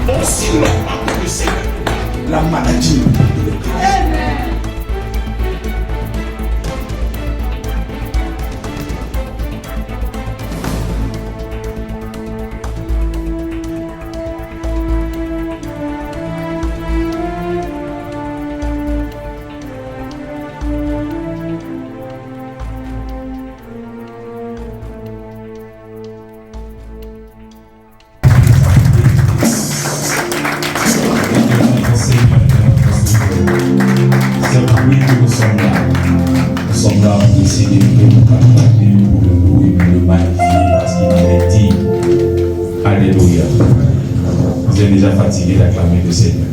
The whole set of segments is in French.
Aussi longtemps que le Seigneur, la maladie ne peut le faire. Fatigué d'acclamer le Seigneur.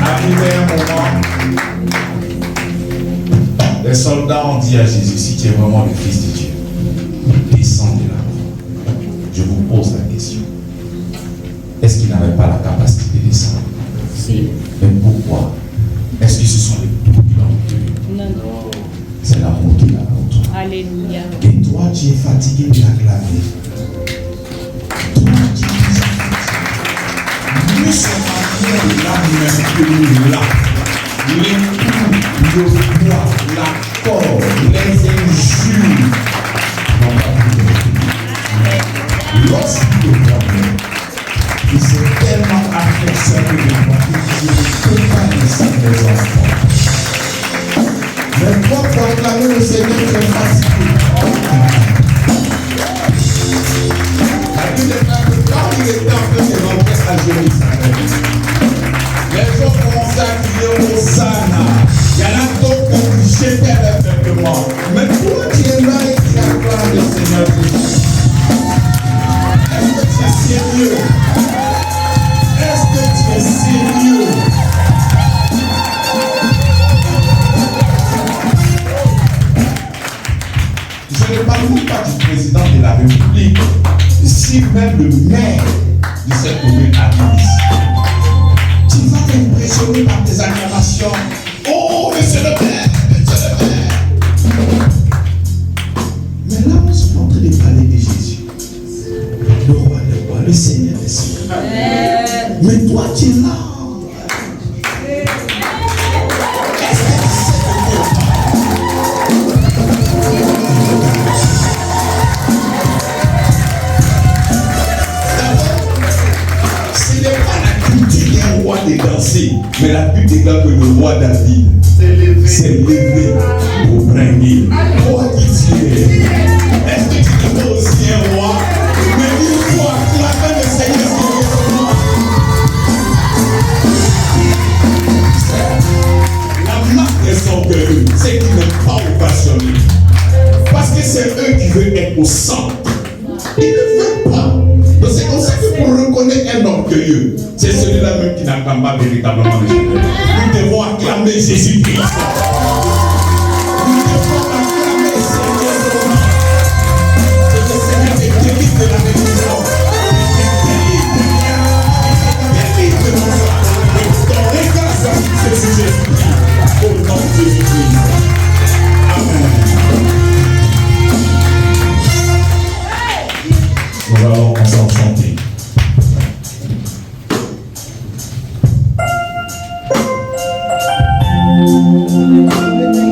Arrivé un moment, les soldats ont dit à Jésus, si tu es vraiment le Fils de Dieu, descends de là. Je vous pose la question. Est-ce qu'il n'avait pas la capacité de descendre? Si. Mais pourquoi? Est-ce que ce sont les doutes qui l'ont tué? Non. C'est l'amour qui l'a pour toi. Alléluia. Et toi, tu es fatigué de l'acclamer. Toi, tu es fatigué. Nous sommes en là, même que nous là. Les coups, le poids, la corde, les injures n'ont pas pu le. Lorsqu'il le voit, il s'est tellement affectionné de moi qu'il ne peut pas laisser mes enfants. Mais toi, pour acclamer le Seigneur, tu es fatigué. La Bible déclare que quand il était en train de rentrer à Jérusalem, les gens commençaient à crier Hosanna. Il y en a d'autres qui jetaient les vêtements. Mais toi, tu es là et tu acclames le Seigneur. Est-ce que tu es sérieux? Est-ce que tu es sérieux? Je ne parle même pas du président de la République, si même le maire de cette commune arrive ici. Tu vas t'impressionner par tes acclamations. Oh, monsieur le maire, monsieur le maire. Mais là, on est en train de parler de Jésus. Le roi des rois, le Seigneur des seigneurs. Mais toi, tu es là. De danser, mais la Bible déclare que le roi David s'est levé pour régner. Toi qui tu es, est-ce que tu te vois aussi un roi? Mais une fois, acclame le Seigneur sérieusement. La marque des orgueilleux, c'est qu'ils n'ont pas ovationné. Parce que c'est eux qui veulent être au centre. Ils ne veulent pas. Donc c'est comme ça que pour reconnaître un orgueilleux, c'est celui-là même qui n'acclame pas véritablement le Seigneur. Nous devons acclamer Jésus-Christ. Nous devons acclamer sérieusement. Que le Seigneur te délivre de la religion. Délivre de mon sang. Ton regard soit fixé sur Jésus-Christ. Au nom de Jésus-Christ. Amen. Nous allons ensemble chanter. Amen.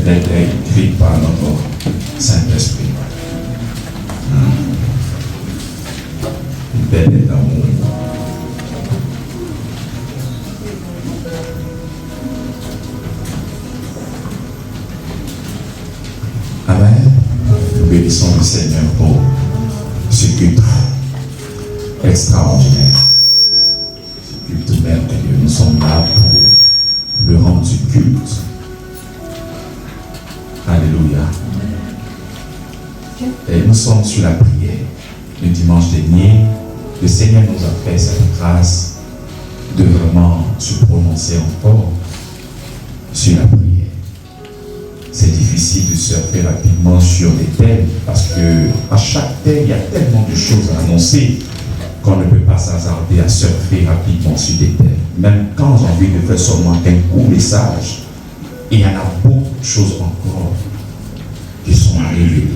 lettre est écrite par notre Saint-Esprit. Une belle lettre d'amour. Amen. Nous bénissons le Seigneur pour ce culte extraordinaire. Ce culte merveilleux. Nous sommes là pour le rendre du culte. Alléluia. Et nous sommes sur la prière. Le dimanche dernier, le Seigneur nous a fait cette grâce de vraiment se prononcer encore sur la prière. C'est difficile de surfer rapidement sur des thèmes parce que à chaque thème, il y a tellement de choses à annoncer qu'on ne peut pas s'hasarder à surfer rapidement sur des thèmes. Même quand j'ai envie de faire seulement un court message, il y en a beaucoup de choses encore qui sont à révéler.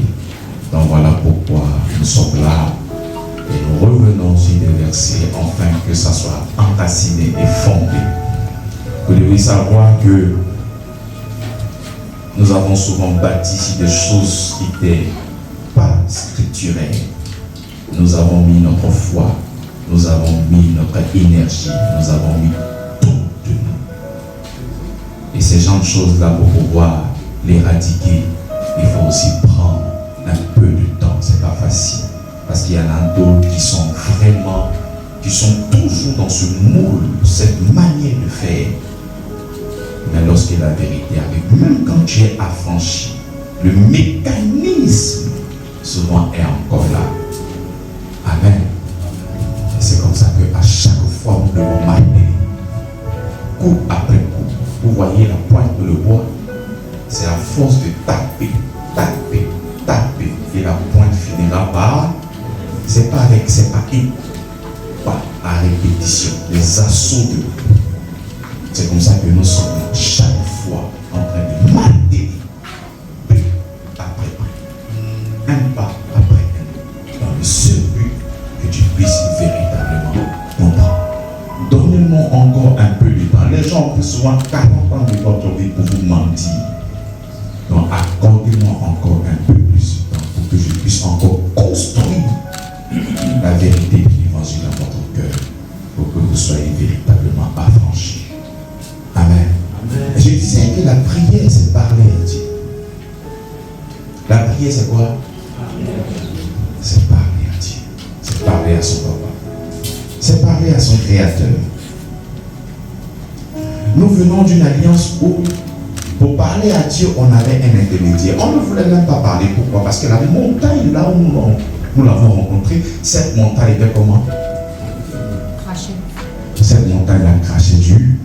Donc voilà pourquoi nous sommes là et nous revenons sur des versets afin que ça soit enraciné et fondé. Vous devez savoir que nous avons souvent bâti sur des choses qui n'étaient pas scripturelles. Nous avons mis notre foi, nous avons mis notre énergie, nous avons mis tout de nous. Et ces genres de choses-là, pour pouvoir l'éradiquer, il faut aussi prendre un peu de temps. C'est pas facile. Parce qu'il y en a d'autres qui sont toujours dans ce moule, cette manière de faire. Mais lorsque la vérité arrive, même quand tu es affranchi, le mécanisme souvent est encore là. Amen. Et c'est comme ça qu'à chaque fois, nous devons marcher, coup après coup. Vous voyez la pointe de le bois, c'est à force de taper, taper, taper, et la pointe finira par, c'est pas à répétition, les assauts de l'eau. C'est comme ça que nous sommes chaque fois en train de marcher, après un pas après un, dans le seul but que tu puisses véritablement comprendre. Donnez-moi encore un peu de temps. Les gens ont plus souvent 40 ans de votre vie pour vous mentir. Donc accordez-moi encore un peu plus de temps pour que je puisse encore construire la vérité de l'évangile dans votre cœur, pour que vous soyez véritablement affranchis. Amen. Amen. Je disais que la prière, c'est parler à Dieu. La prière, c'est quoi? C'est parler à Dieu. C'est parler à son papa. C'est parler à son créateur. Nous venons d'une alliance où, pour parler à Dieu, on avait un intermédiaire. On ne voulait même pas parler. Pourquoi? Parce que la montagne, là où nous l'avons rencontrée, cette montagne était comment? Craché. Cette montagne a craché du.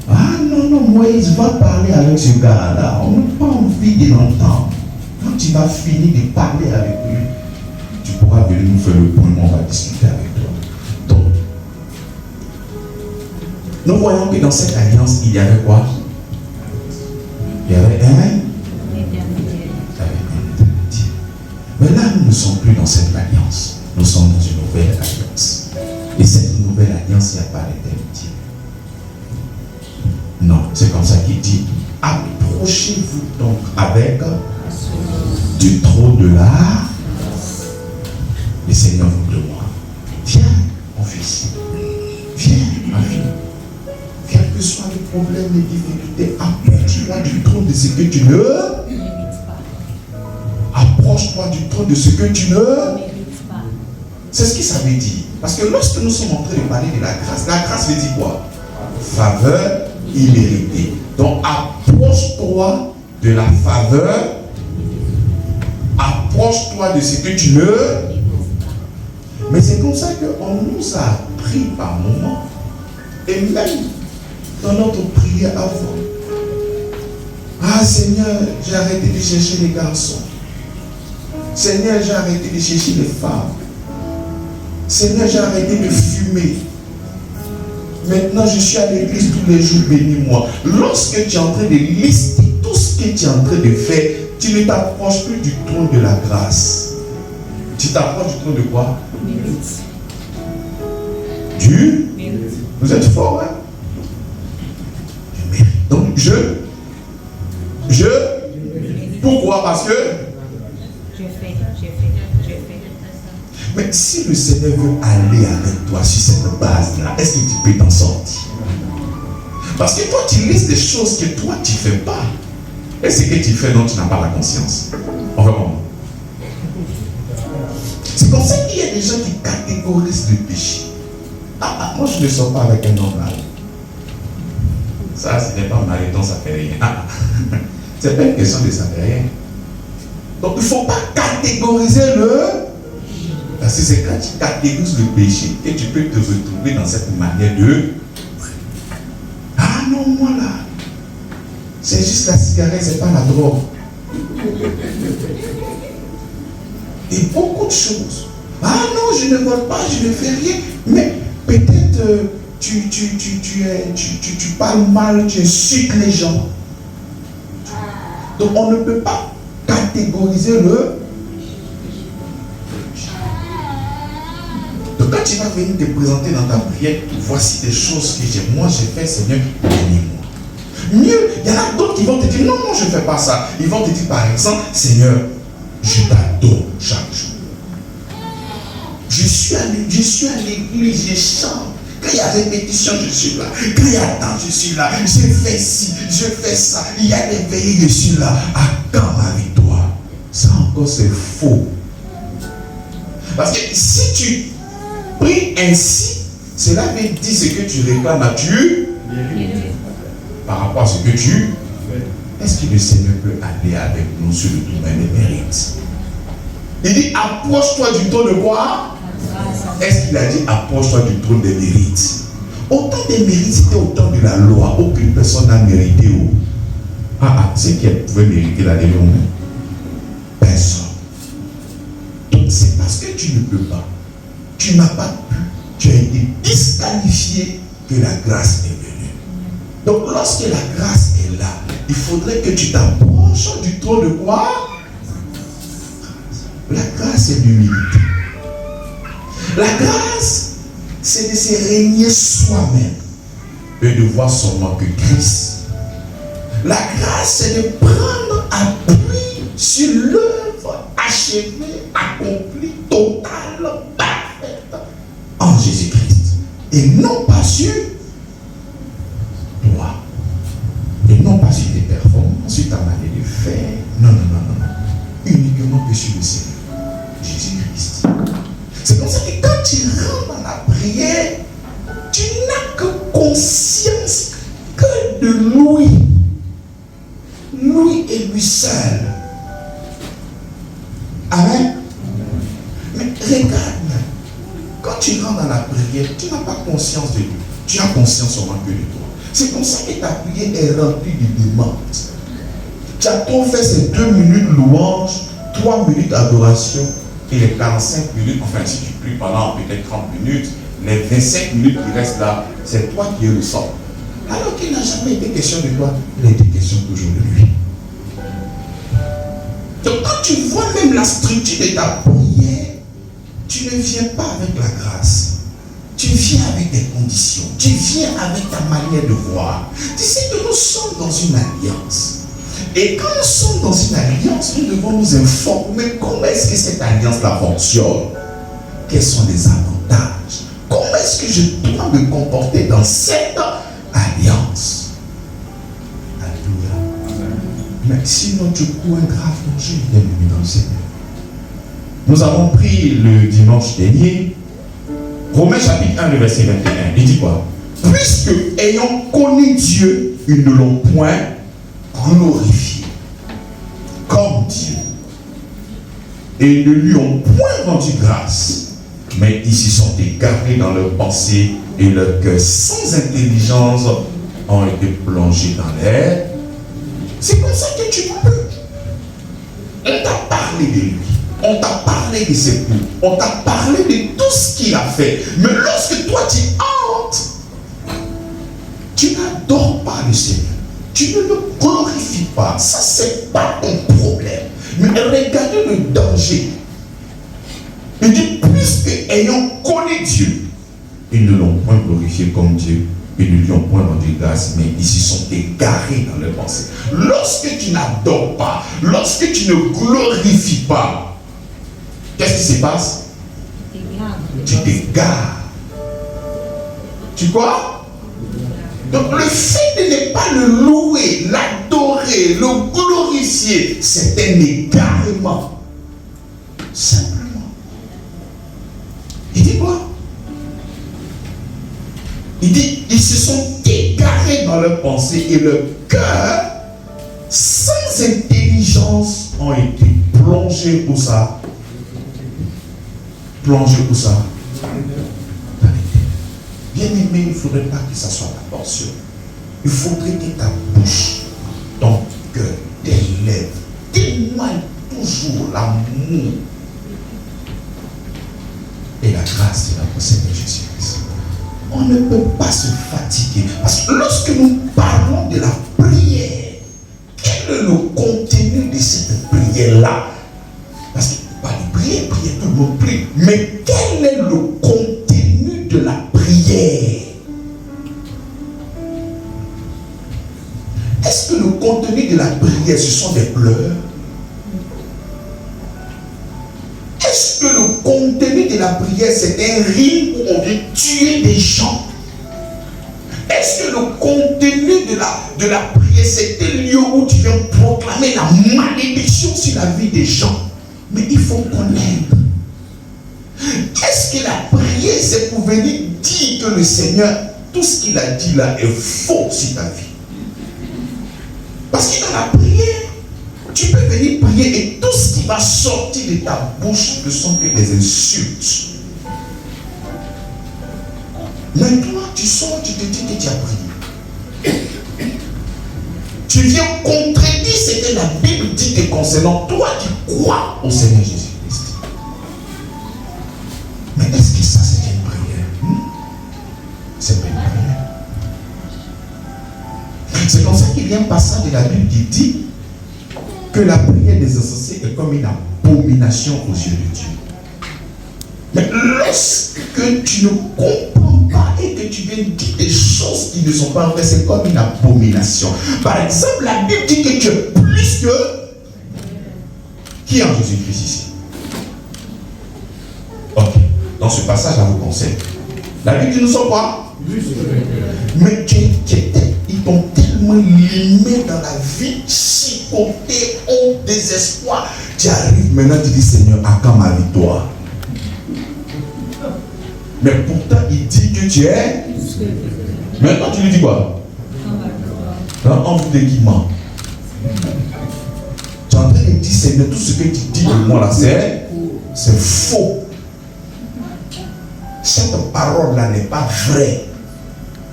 Ah non, Moïse va parler avec ce gars-là. On n'a pas envie de l'entendre. Quand tu vas finir de parler avec lui, tu pourras venir nous faire le point, on va discuter avec toi. Donc, nous voyons que dans cette alliance, il y avait quoi? Il y avait un intermédiaire. Mais là, nous ne sommes plus dans cette alliance. Nous sommes dans une nouvelle alliance. Et cette nouvelle alliance, il n'y a pas d'intermédiaire. Non, c'est comme ça qu'il dit, approchez-vous donc avec du trône de la. Le Seigneur vous demande, viens mon fils, viens ma fille, quels que soient les problèmes, les difficultés, approche-toi du trône de ce que tu ne mérites pas. Approche-toi du trône de ce que tu ne mérites pas. C'est ce que ça veut dire. Parce que lorsque nous sommes en train de parler de la grâce veut dire quoi? Faveur illimitée. Donc approche-toi de la faveur, approche-toi de ce que tu ne. Mais c'est comme ça qu'on nous a appris par moments, et même dans notre prière avant. Ah Seigneur, j'ai arrêté de chercher les garçons. Seigneur, j'ai arrêté de chercher les femmes. Seigneur, j'ai arrêté de fumer. Maintenant, je suis à l'église tous les jours, bénis-moi. Lorsque tu es en train de lister tout ce que tu es en train de faire, tu ne t'approches plus du trône de la grâce. Tu t'approches du trône de quoi? Mérite. Du Mérite. Vous êtes fort, hein? Du mérite. Donc, pas parce que... J'ai fait. Mais si le Seigneur veut aller avec toi sur cette base-là, est-ce que tu peux t'en sortir? Parce que toi, tu listes des choses que toi, tu ne fais pas. Et ce que tu fais dont tu n'as pas la conscience. Vraiment. C'est comme ça qu'il y a des gens qui catégorisent le péché. Moi, je ne sors pas avec un homme là. Ça, ce n'est pas mariton, ça fait rien. C'est pas une question de ça fait rien. Donc, il ne faut pas catégoriser le... Parce que c'est quand tu catégorises le péché que tu peux te retrouver dans cette manière de... Ah non, moi là, c'est juste la cigarette, c'est pas la drogue. Et beaucoup de choses. Ah non, je ne vole pas, je ne fais rien. Mais peut-être tu parles mal, tu insultes les gens. Donc on ne peut pas catégoriser le... Donc quand tu vas venir te présenter dans ta prière, voici des choses que j'ai fait, Seigneur, bénis-moi. Mieux, il y en a d'autres qui vont te dire, non, je ne fais pas ça. Ils vont te dire par exemple, Seigneur, je t'adore chaque jour. Je suis à l'église, je chante. Quand il y a répétition, je suis là. Quand il y a temps, je suis là. Je fais ci, je fais ça. Il y a des veillées, je suis là. À quand ma victoire? Ça encore, c'est faux. Parce que si tu pries ainsi, cela veut dire ce que tu réclames à Dieu par rapport à ce que tu fais. Est-ce que le Seigneur peut aller avec nous sur le domaine des mérites? Il dit, approche-toi du trône de quoi? Est-ce qu'il a dit, approche-toi du trône des mérites? Autant des mérites, c'était autant de la loi. Aucune personne n'a mérité. C'est qui pouvait mériter la légion? Personne. Donc c'est parce que tu ne peux pas. Tu n'as pas pu. Tu as été disqualifié que la grâce est venue. Donc lorsque la grâce est là, il faudrait que tu t'approches du trône de quoi? La grâce est l'humilité. La grâce, c'est de se régner soi-même et de voir seulement que Christ. La grâce, c'est de prendre appui sur l'œuvre achevée, accomplie, totale, parfaite en Jésus-Christ. Et non pas sur toi. Et non pas sur tes performances, sur ta manière de faire. Non. Uniquement que sur le Seigneur, Jésus-Christ. C'est pour ça que quand tu rentres dans la prière, tu n'as que conscience que de lui. Lui et lui seul. Amen. Mais regarde, quand tu rentres dans la prière, tu n'as pas conscience de lui. Tu as conscience seulement que de toi. C'est pour ça que ta prière est remplie de demandes. Tu as trop fait ces 2 minutes louange, 3 minutes adoration et les 45 minutes, enfin si tu pries pendant peut-être 30 minutes, les 25 minutes qui restent là, c'est toi qui es le centre. Alors qu'il n'a jamais été question de toi, il a été question toujours de lui. Donc quand tu vois même la structure de ta prière, tu ne viens pas avec la grâce. Tu viens avec des conditions. Tu viens avec ta manière de voir. Tu sais que nous sommes dans une alliance. Et quand nous sommes dans une alliance, nous devons nous informer comment est-ce que cette alliance-là fonctionne. Quels sont les avantages? Comment est-ce que je dois me comporter dans cette alliance? Alléluia. Mais sinon, tu cours un grave danger, bien-aimé dans le Seigneur. Nous avons pris le dimanche dernier, Romains chapitre 1, le verset 21. Il dit quoi? Puisque, ayant connu Dieu, ils ne l'ont point glorifié comme Dieu. Et ne lui ont point rendu grâce, mais ils s'y sont égarés dans leurs pensées et leurs cœurs sans intelligence ont été plongés dans l'air. C'est comme ça que tu peux. On t'a parlé de lui. On t'a parlé de ses coups. On t'a parlé de tout ce qu'il a fait. Mais lorsque toi tu entres, tu n'adores pas le Seigneur. Tu ne le glorifies pas. Ça, c'est pas ton problème. Mais regardez le danger. Il dit, puisque ayant connu Dieu, ils ne l'ont point glorifié comme Dieu, ils ne lui ont point rendu grâce, mais ils se sont égarés dans leurs pensées. Lorsque tu n'adores pas, lorsque tu ne glorifies pas, qu'est-ce qui se passe? Tu t'égares. Tu quoi? Donc le fait de ne pas le louer, l'adorer, le glorifier, c'est un égarement. Simplement. Il dit quoi? Il dit, ils se sont égarés dans leurs pensées et leur cœur, sans intelligence, ont été plongés où ça? Plongés où ça? Bien aimé, il ne faudrait pas que ça soit ta portion. Il faudrait que ta bouche, ton cœur, tes lèvres témoignent toujours l'amour et la grâce de notre Seigneur Jésus-Christ. On ne peut pas se fatiguer. Parce que lorsque nous parlons de la prière, quel est le contenu de cette prière-là? Parce que pas de prière, tout le monde prie. Mais quel est le contenu de la prière? Est-ce que le contenu de la prière, ce sont des pleurs? Est-ce que le contenu de la prière, c'est un rime où on vient tuer des gens? Est-ce que le contenu de la prière, c'est un lieu où tu viens proclamer la malédiction sur la vie des gens? Mais il faut connaître. Est-ce que la prière, c'est pour venir dire que le Seigneur, tout ce qu'il a dit là est faux sur ta vie? Parce que dans la prière, tu peux venir prier et tout ce qui va sortir de ta bouche ne sont que des insultes. Mais toi, tu sors, tu te dis que tu as prié. Tu viens contredire ce que la Bible dit te concernant. Toi, tu crois au Seigneur Jésus-Christ. Mais est-ce que ça, c'est une prière? C'est pas une prière. C'est comme ça qu'il y a un passage de la Bible qui dit que la prière des insensés est comme une abomination aux yeux de Dieu. Mais lorsque tu ne comprends pas et que tu viens dire des choses qui ne sont pas vraies, c'est comme une abomination. Par exemple, la Bible dit que tu es plus que... Qui est en Jésus-Christ ici? Ok. Dans ce passage, je vous conseille. La Bible dit nous sommes quoi? Mais ils t'ont tellement limé dans la vie, chicoté, honte, désespoir. Tu arrives maintenant, tu dis Seigneur, à quand ma victoire? Mais pourtant, il dit que tu es. Maintenant, tu lui dis quoi? On vous dit qu'il ment. Tu es en train de dire Seigneur, tout ce que tu dis de moi là, c'est faux. Cette parole-là n'est pas vraie.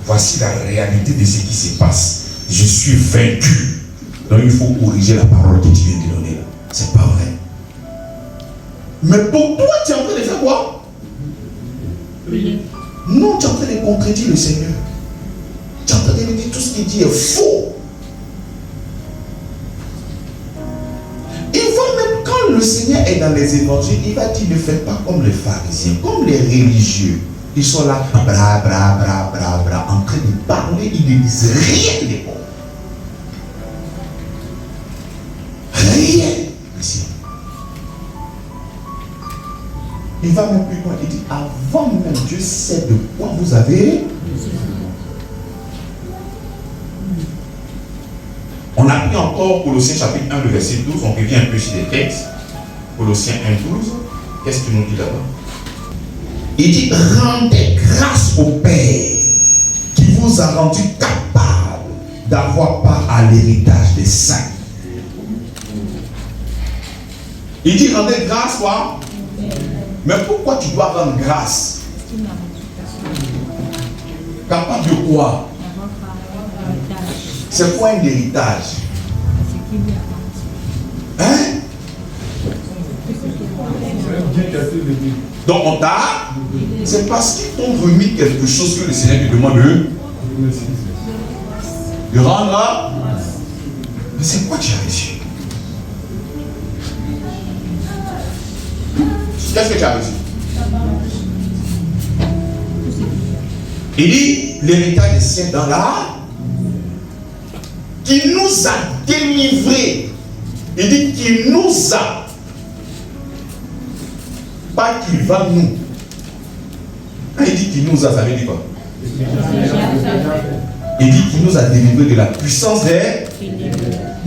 Voici la réalité de ce qui se passe. Je suis vaincu. Donc il faut corriger la parole que tu viens de donner là. C'est pas vrai. Mais pour toi, tu es en train de faire quoi? Oui. Non, tu es en train de contredire le Seigneur. Tu es en train de lui dire tout ce qu'il dit est faux. Il va même quand le Seigneur est dans les évangiles, il va dire ne faites pas comme les pharisiens, comme les religieux. Ils sont là, bra, bra, bra, bra, bra, en train de parler, ils ne disent rien de bon. Rien. Ici. Il va même plus loin, il dit, avant même, Dieu sait de quoi vous avez. On a pris encore Colossiens chapitre 1, le verset 12, on revient un peu sur les textes. Colossiens 1, 12, qu'est-ce qu'il nous dit là-bas? Il dit, rendez grâce au Père qui vous a rendu capable d'avoir part à l'héritage des saints. Il dit, rendez grâce quoi? Mais pourquoi tu dois rendre grâce? Capable de quoi? C'est quoi un héritage? Hein? Donc on t'a, c'est parce qu'ils t'ont remis quelque chose que le Seigneur te demande de rendre. Mais c'est quoi tu as reçu? Qu'est-ce que tu as reçu? Il dit l'héritage des saints dans la qui nous a délivrés. Il dit qu'il nous a, pas qu'il va nous. Quand il dit qu'il nous a, ça veut dire quoi? Il dit qu'il nous a délivrés de la puissance des.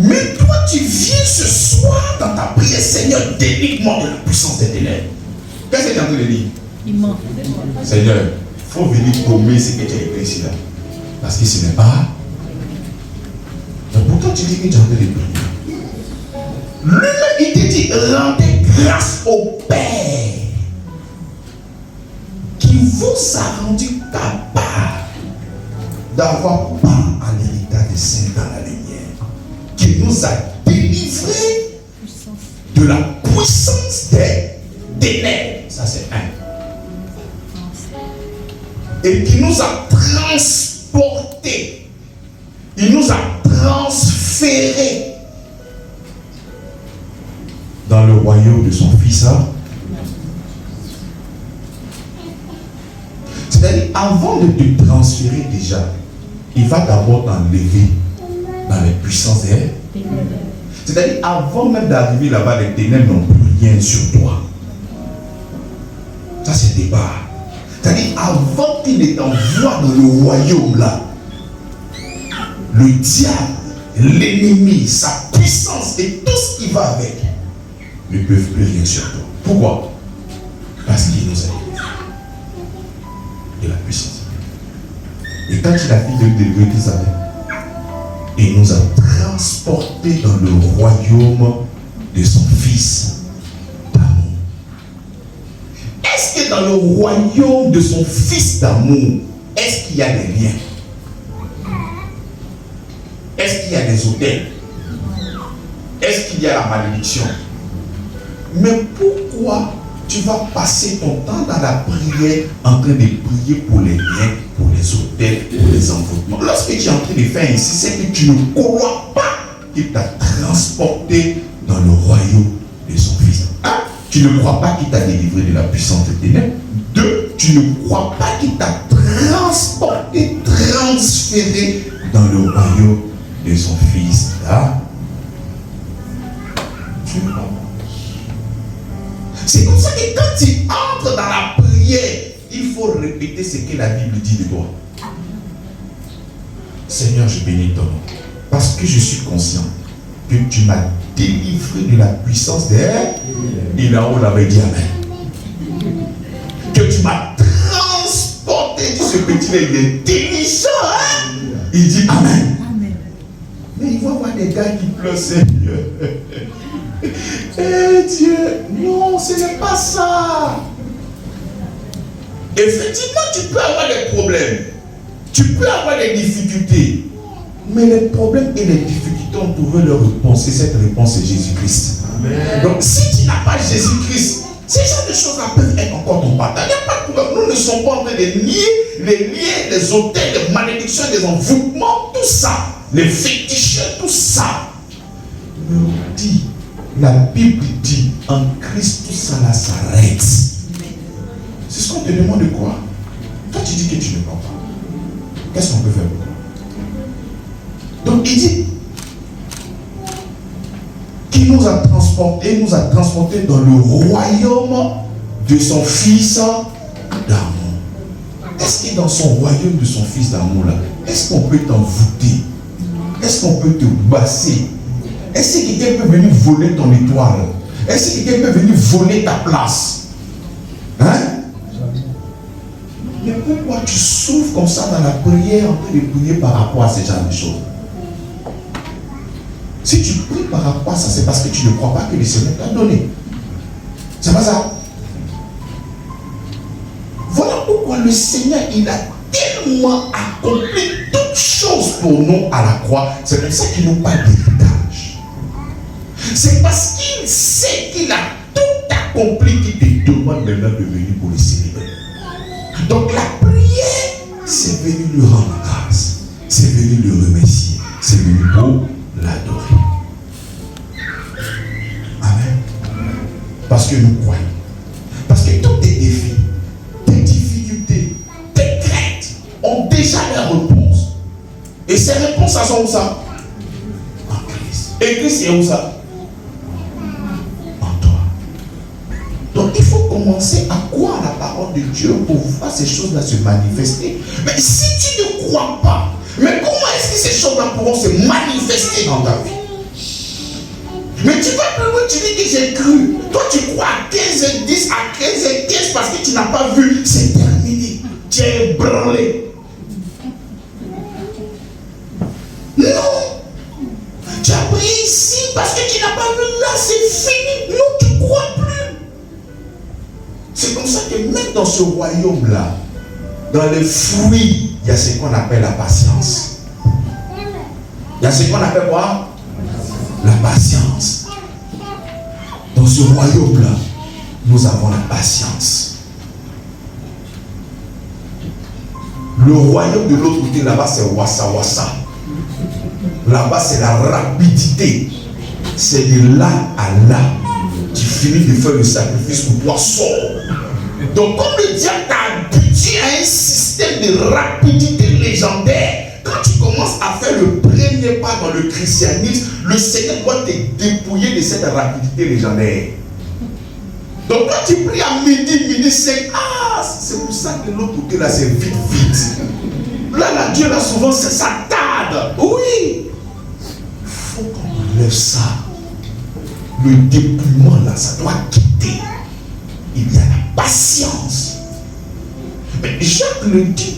Mais toi, tu viens ce soir dans ta prière, Seigneur, délivre-moi de la puissance des ténèbres. Qu'est-ce que tu es en train de dire? Seigneur, il faut venir gommer ce que tu as écrit ici là. Parce que ce n'est pas. Donc pourquoi tu dis que tu es en train de prier? Lui-même, il te dit, rendez grâce au Père qui vous a rendu capable d'avoir part à l'héritage des saints dans la lumière, qui nous a délivrés de la puissance des ténèbres. Ça c'est un. Et qui nous a transportés. Il nous a transférés dans le royaume de son Fils. C'est-à-dire, avant de te transférer déjà, il va d'abord t'enlever dans les puissances des. C'est-à-dire, avant même d'arriver là-bas, les ténèbres n'ont plus rien sur toi. Ça, c'est départ. C'est-à-dire, avant qu'il ne t'envoie dans le royaume là, le diable, l'ennemi, sa puissance et tout ce qui va avec ne peuvent plus rien sur toi. Pourquoi? Parce qu'il nous a délivrés de la puissance. Et quand il a fini de délivrer tout ça, il nous a transportés dans le royaume de son Fils d'amour. Est-ce que dans le royaume de son Fils d'amour, est-ce qu'il y a des liens? Est-ce qu'il y a des autels? Est-ce qu'il y a la malédiction? Mais pourquoi tu vas passer ton temps dans la prière en train de prier pour les liens, pour les autels, pour les envoûtements? Lorsque tu es en train de faire ainsi, c'est que tu ne crois pas qu'il t'a transporté dans le royaume de son Fils. Un, tu ne crois pas qu'il t'a délivré de la puissance des ténèbres. Deux, tu ne crois pas qu'il t'a transporté, transféré dans le royaume de son Fils. Là, tu ne crois pas. C'est comme ça que quand tu entres dans la prière, il faut répéter ce que la Bible dit de toi. Seigneur, je bénis ton nom. Parce que je suis conscient que tu m'as délivré de la puissance des. Et là-haut, là-bas, il dit Amen. Que tu m'as transporté, dit ce petit-là, il est intelligent. Hein? Il dit Amen. Mais il va voir des gars qui pleurent, Seigneur. Eh Dieu, non, ce n'est pas ça. Effectivement, tu peux avoir des problèmes. Tu peux avoir des difficultés. Mais les problèmes et les difficultés ont trouvé leur réponse. Et cette réponse est Jésus-Christ. Donc, si tu n'as pas Jésus-Christ, ces genres de choses-là peuvent être encore ton partage. Il n'y a pas de problème. Nous ne sommes pas en train de nier les liens, les autels, les malédictions, les envoûtements, tout ça. Les fétiches, tout ça. Mais on dit, la Bible dit, en Christ, tout ça là s'arrête. C'est ce qu'on te demande de croire. Toi, tu dis que tu ne crois pas. Qu'est-ce qu'on peut faire pour toi? Donc, il dit qu'il nous a transportés dans le royaume de son Fils d'amour. Est-ce que dans son royaume de son Fils d'amour là, est-ce qu'on peut t'envoûter? Est-ce qu'on peut te basser? Est-ce que quelqu'un peut venir voler ton étoile? Est-ce que quelqu'un peut venir voler ta place? Hein? Mais pourquoi tu souffres comme ça dans la prière en train de prier par rapport à ce genre de choses? Si tu pries par rapport à ça, c'est parce que tu ne crois pas que le Seigneur t'a donné. C'est pas ça. Voilà pourquoi le Seigneur, il a tellement accompli toutes choses pour nous à la croix. C'est pour ça qu'il nous parle d'héritage. C'est parce qu'il sait qu'il a tout accompli qu'il te demande maintenant de venir pour le célébrer. Donc la prière, c'est venir lui rendre grâce. C'est venir le remercier. C'est venir pour l'adorer. Amen. Parce que nous croyons. Parce que tous tes défis, tes difficultés, tes craintes, on ça sont où ça? En Christ. Et Christ est où ça? En toi. Donc il faut commencer à croire la parole de Dieu pour voir ces choses-là se manifester. Mais si tu ne crois pas, mais comment est-ce que ces choses-là pourront se manifester dans ta vie? Mais tu vas plus loin, tu dis que j'ai cru. Toi tu crois à 15h10, à 15h15 parce que tu n'as pas vu. C'est terminé. Tu es ébranlé. Non. Tu as pris ici parce que tu n'as pas vu là, c'est fini. Non, tu ne crois plus. C'est comme ça que même dans ce royaume-là, dans les fruits, il y a ce qu'on appelle la patience. Il y a ce qu'on appelle quoi? La patience. Dans ce royaume-là, nous avons la patience. Le royaume de l'autre côté, là-bas, c'est wassa-wassa. Là-bas, c'est la rapidité. C'est de là à là. Tu finis de faire le sacrifice pour toi seul. Donc, comme le diable t'a habitué à un système de rapidité légendaire, quand tu commences à faire le premier pas dans le christianisme, le Seigneur doit te dépouiller de cette rapidité légendaire. Donc quand tu pries à midi 5, c'est pour ça que l'autre côté là c'est vite. Là Dieu là souvent ça tarde. Oui. Il faut qu'on enlève ça. Le dépouillement là, ça doit quitter. Il y a la patience. Mais Jacques le dit.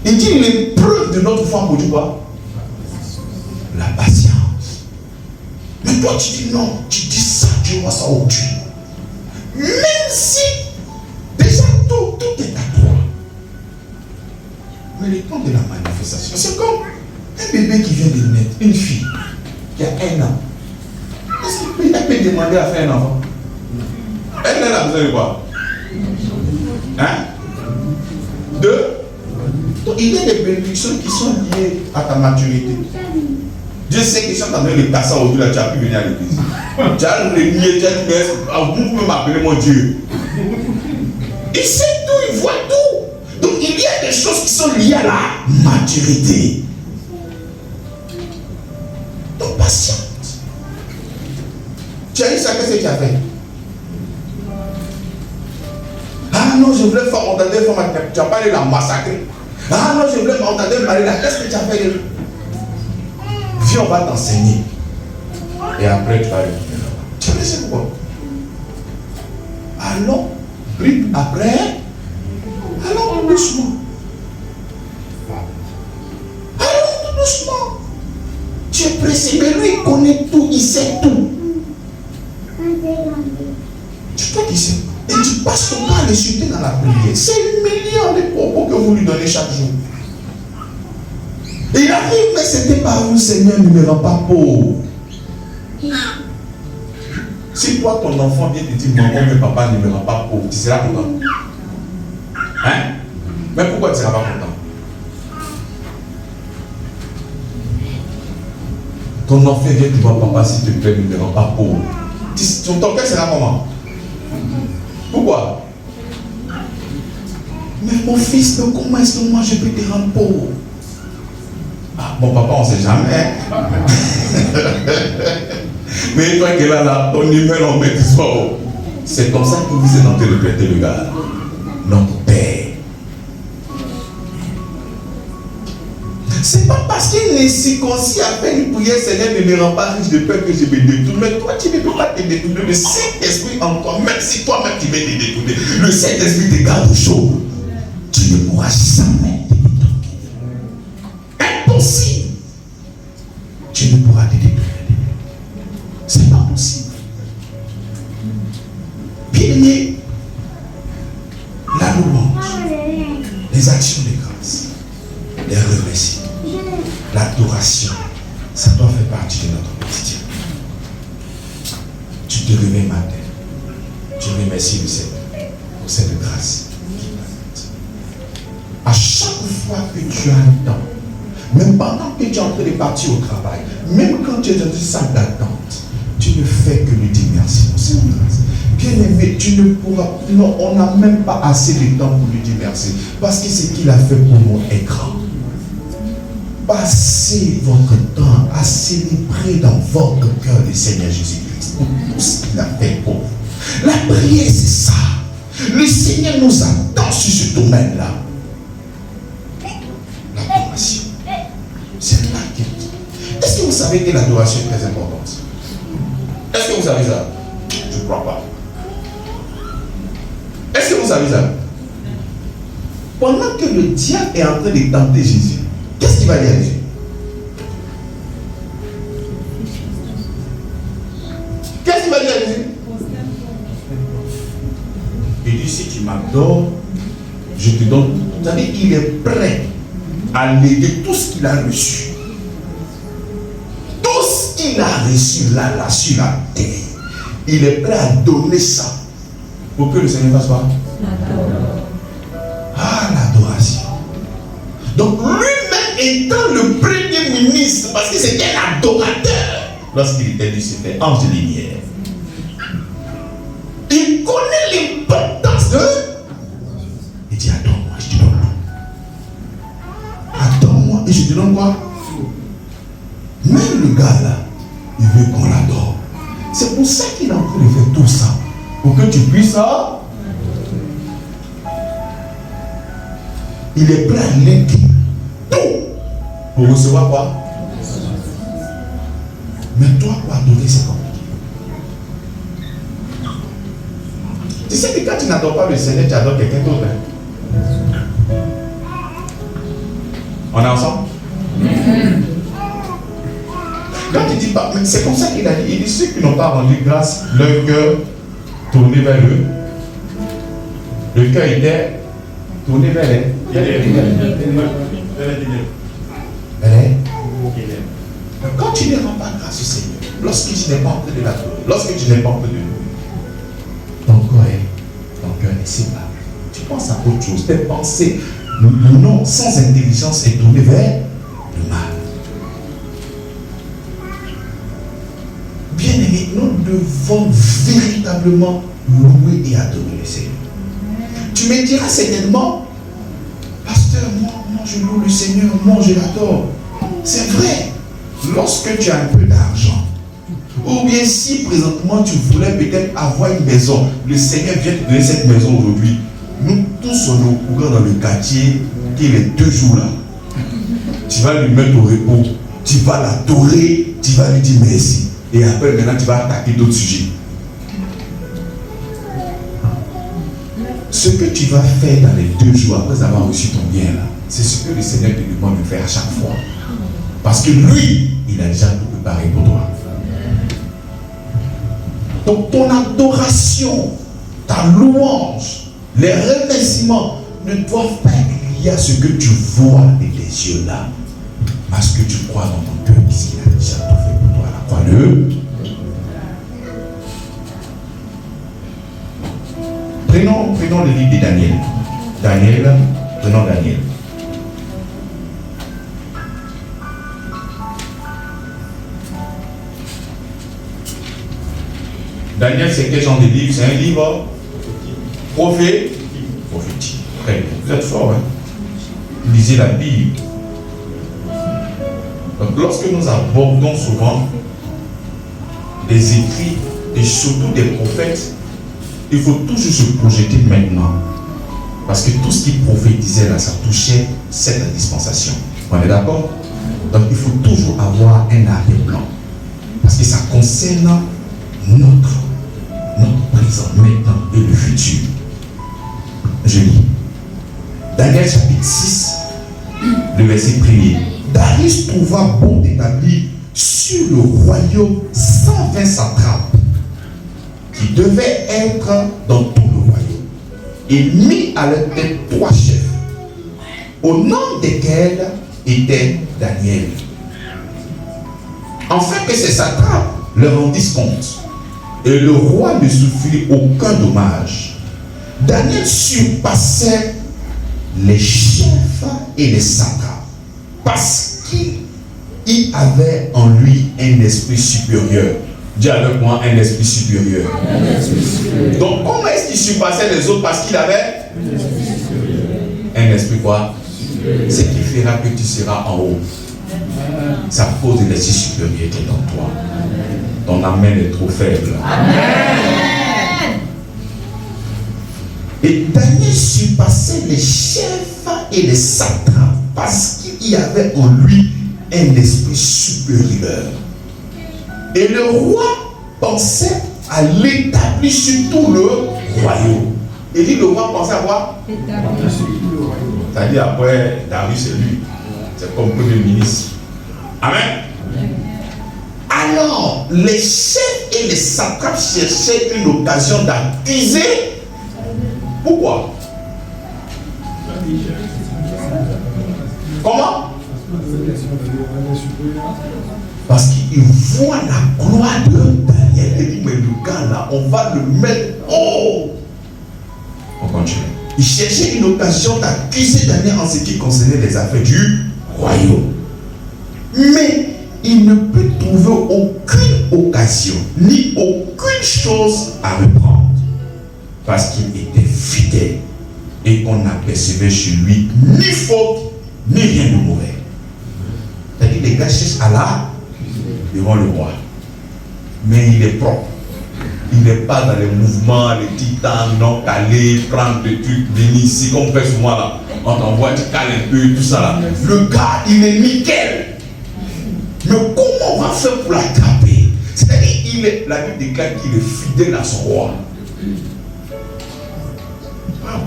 Il dit l'épreuve de notre foi pour dire quoi? La patience. Mais toi tu dis non, tu dis ça, tu vois ça au Dieu. Même si déjà tout est à toi. Mais le temps de la manifestation, c'est comme un bébé qui vient de naître, une fille qui a 1 an. Est-ce qu'il peut demander à faire un enfant? Elle a besoin de quoi? Hein? 2. Donc, il y a des bénédictions qui sont liées à ta maturité. Dieu sait qu'ils sont en train de casser aujourd'hui, là, tu as pu venir à l'église. Tu as le nier, tu as dit, mais vous pouvez m'appeler mon Dieu. Il sait tout, il voit tout. Donc, il y a des choses qui sont liées à la maturité. Donc, patiente. Tu as eu ça, qu'est-ce que tu as fait? Ah non, je voulais faire entendre une femme, tu n'as pas allé la massacrer. Ah non, je voulais m'entendre parler là. Qu'est-ce que tu as fait? Viens, on va t'enseigner. Et après, tu vas aller. Tu as laissé quoi? Allons, brique après. Allons tout doucement. Allons tout doucement. Tu es pressé, mais lui, il connaît tout, il sait tout. Tu peux qu'il sait. Et tu passes ton temps à le chuter dans la prière. C'est 1 million de propos que vous lui donnez chaque jour. Et il arrive, mais c'était pas vous, Seigneur, ne me rend pas pauvre. Si toi, ton enfant vient te dire, maman, mais papa ne me rend pas pauvre, tu seras content. Hein? Mais pourquoi tu ne seras pas content? Ton enfant vient te dire, papa, s'il te plaît, ne me rend pas pauvre. Ton cœur sera comment? Pourquoi? Mais mon fils, comment est-ce que moi je peux te rendre pauvre? Ah, bon papa, on ne sait jamais. Mais toi qui es là, ton numéro on met tout ça. C'est comme ça que vous êtes en train de prêter le gars. Notre Père. C'est pas parce qu'il est circoncis à faire une prière, Seigneur ne me rend pas riche de peur que je me détourne. Mais toi, tu ne peux pas te détourner. Le Saint-Esprit encore, même si toi-même tu veux te détourner, le Saint-Esprit te garde au chaud. Tu ne pourras jamais te détourner. Impossible. Tu ne pourras te détourner. C'est pas possible. Bien-aimé, la louange, les actions de grâce, les remerciements, l'adoration, ça doit faire partie de notre quotidien. Tu te réveilles matin, tu remercies le Seigneur pour cette grâce qui t'attend. À chaque fois que tu as un temps, même pendant que tu es en train de partir au travail, même quand tu es dans une salle d'attente, tu ne fais que lui dire merci pour cette grâce. Bien-aimé, tu ne pourras. Non, on n'a même pas assez de temps pour lui dire merci. Parce que ce qu'il a fait pour nous est grand. passez votre temps à célébrer dans votre cœur le Seigneur Jésus-Christ pour tout ce qu'il a fait pour vous. La prière, c'est ça. Le Seigneur nous attend sur ce domaine-là. L'adoration. C'est là qu'il dit. Est-ce que vous savez que l'adoration est très importante? Est-ce que vous savez ça? Je ne crois pas. Est-ce que vous savez ça? Pendant que le diable est en train de tenter Jésus, qu'est-ce qu'il va dire à Jésus? Qu'est-ce qu'il va dire à Jésus? Il dit, si tu m'adores, je te donne. Vous savez, il est prêt à léguer tout ce qu'il a reçu. Tout ce qu'il a reçu là sur la terre. Il est prêt à donner ça pour que le Seigneur fasse quoi? Ah, l'adoration. Donc lui-même étant le premier ministre, parce que c'était un adorateur, lorsqu'il était dit, c'était ange de lumière. Il connaît l'importance de... Il dit, adore-moi, je te donne tout. Adore-moi et je te donne quoi? Même le gars là, il veut qu'on l'adore. C'est pour ça qu'il a envie de faire tout ça. Pour que tu puisses... Il est prêt à l'aider tout pour recevoir quoi? Mais toi, pour adorer, c'est compliqué. Tu sais que quand tu n'adores pas le Seigneur, tu adores quelqu'un d'autre. Hein? On est ensemble? Quand tu dis pas, c'est comme ça qu'il a dit. Il dit ceux qui n'ont pas rendu grâce, leur cœur tourné vers eux. Le cœur était tourné vers elle. Quand tu ne rends pas grâce au Seigneur, lorsque tu n'es pas en train de l'adorer, lorsque tu n'es pas en train de louer, ton cœur est séparé. Tu penses à autre chose. Tes pensées, non, sans intelligence, est tourné vers le mal. Bien-aimés, nous devons véritablement louer et adorer le Seigneur. Tu me diras certainement, pasteur, moi je loue le Seigneur, moi je l'adore. C'est vrai, lorsque tu as un peu d'argent, ou bien si présentement tu voulais peut-être avoir une maison, le Seigneur vient te donner cette maison aujourd'hui. Nous tous on est au courant dans le quartier qu'il est 2 jours là. Tu vas lui mettre au repos, tu vas l'adorer, tu vas lui dire merci. Et après maintenant tu vas attaquer d'autres sujets. Ce que tu vas faire dans les 2 jours après avoir reçu ton bien là, c'est ce que le Seigneur te demande de faire à chaque fois. Parce que lui, il a déjà tout préparé pour toi. Donc ton adoration, ta louange, les remerciements ne doivent pas être liés à ce que tu vois de tes yeux là, mais à ce que tu crois dans ton cœur, puisqu'il a déjà tout fait pour toi. Crois-le. Prenons le livre de Daniel. Prenons Daniel. Daniel, c'est quel genre de livre? C'est un livre prophétique. Très bien. Vous êtes fort, hein? Lisez la Bible. Donc, lorsque nous abordons souvent des écrits et surtout des prophètes, il faut toujours se projeter maintenant. Parce que tout ce qu'il prophétisait là, ça touchait cette dispensation. On est d'accord? Donc il faut toujours avoir un arrière-plan. Parce que ça concerne notre présent, maintenant et le futur. Je lis. Daniel chapitre 6, le verset 1er. Darius trouva bon d'établir sur le royaume 120 satrapes qui devaient être dans tout le royaume, et mit à leur tête 3 chefs, au nom desquels était Daniel, afin que ces satrapes leur rendissent compte, et le roi ne souffrit aucun dommage. Daniel surpassait les chefs et les satrapes, parce qu'il avait en lui un esprit supérieur. Dis avec moi, un esprit supérieur. Donc comment est-ce qu'il surpassait les autres? Parce qu'il avait un esprit quoi? Ce qui fera que tu seras en haut. C'est à cause de l'esprit supérieur qui est en toi. Ton amen est trop faible. Et Daniel surpassait les chefs et les satrapes parce qu'il y avait en lui un esprit supérieur. Et le roi pensait à l'établir sur tout le royaume. Et dit le roi pensait à quoi? C'est-à-dire après David c'est lui. C'est comme premier ministre. Amen. Alors les chefs et les satrapes cherchaient une occasion d'accuser. Pourquoi? Comment? Parce qu'ils voient la gloire de Daniel. Et dit mais le gars là, on va le mettre haut. On continue. Ils cherchaient une occasion d'accuser Daniel en ce qui concernait les affaires du royaume. Mais il ne peut trouver aucune occasion, ni aucune chose à reprendre. Parce qu'il était fidèle et qu'on n'apercevait chez lui ni faute, ni rien de mauvais. C'est-à-dire les gars cherchent Allah devant le roi. Mais il est propre. Il n'est pas dans les mouvements, les titans, non calés, prendre des trucs, venir ici, comme on fait souvent là. On t'envoie, tu cales un peu, tout ça là. Le gars, il est nickel. Mais comment on va faire pour l'attraper? C'est-à-dire, la Bible déclare qu'il est fidèle à son roi.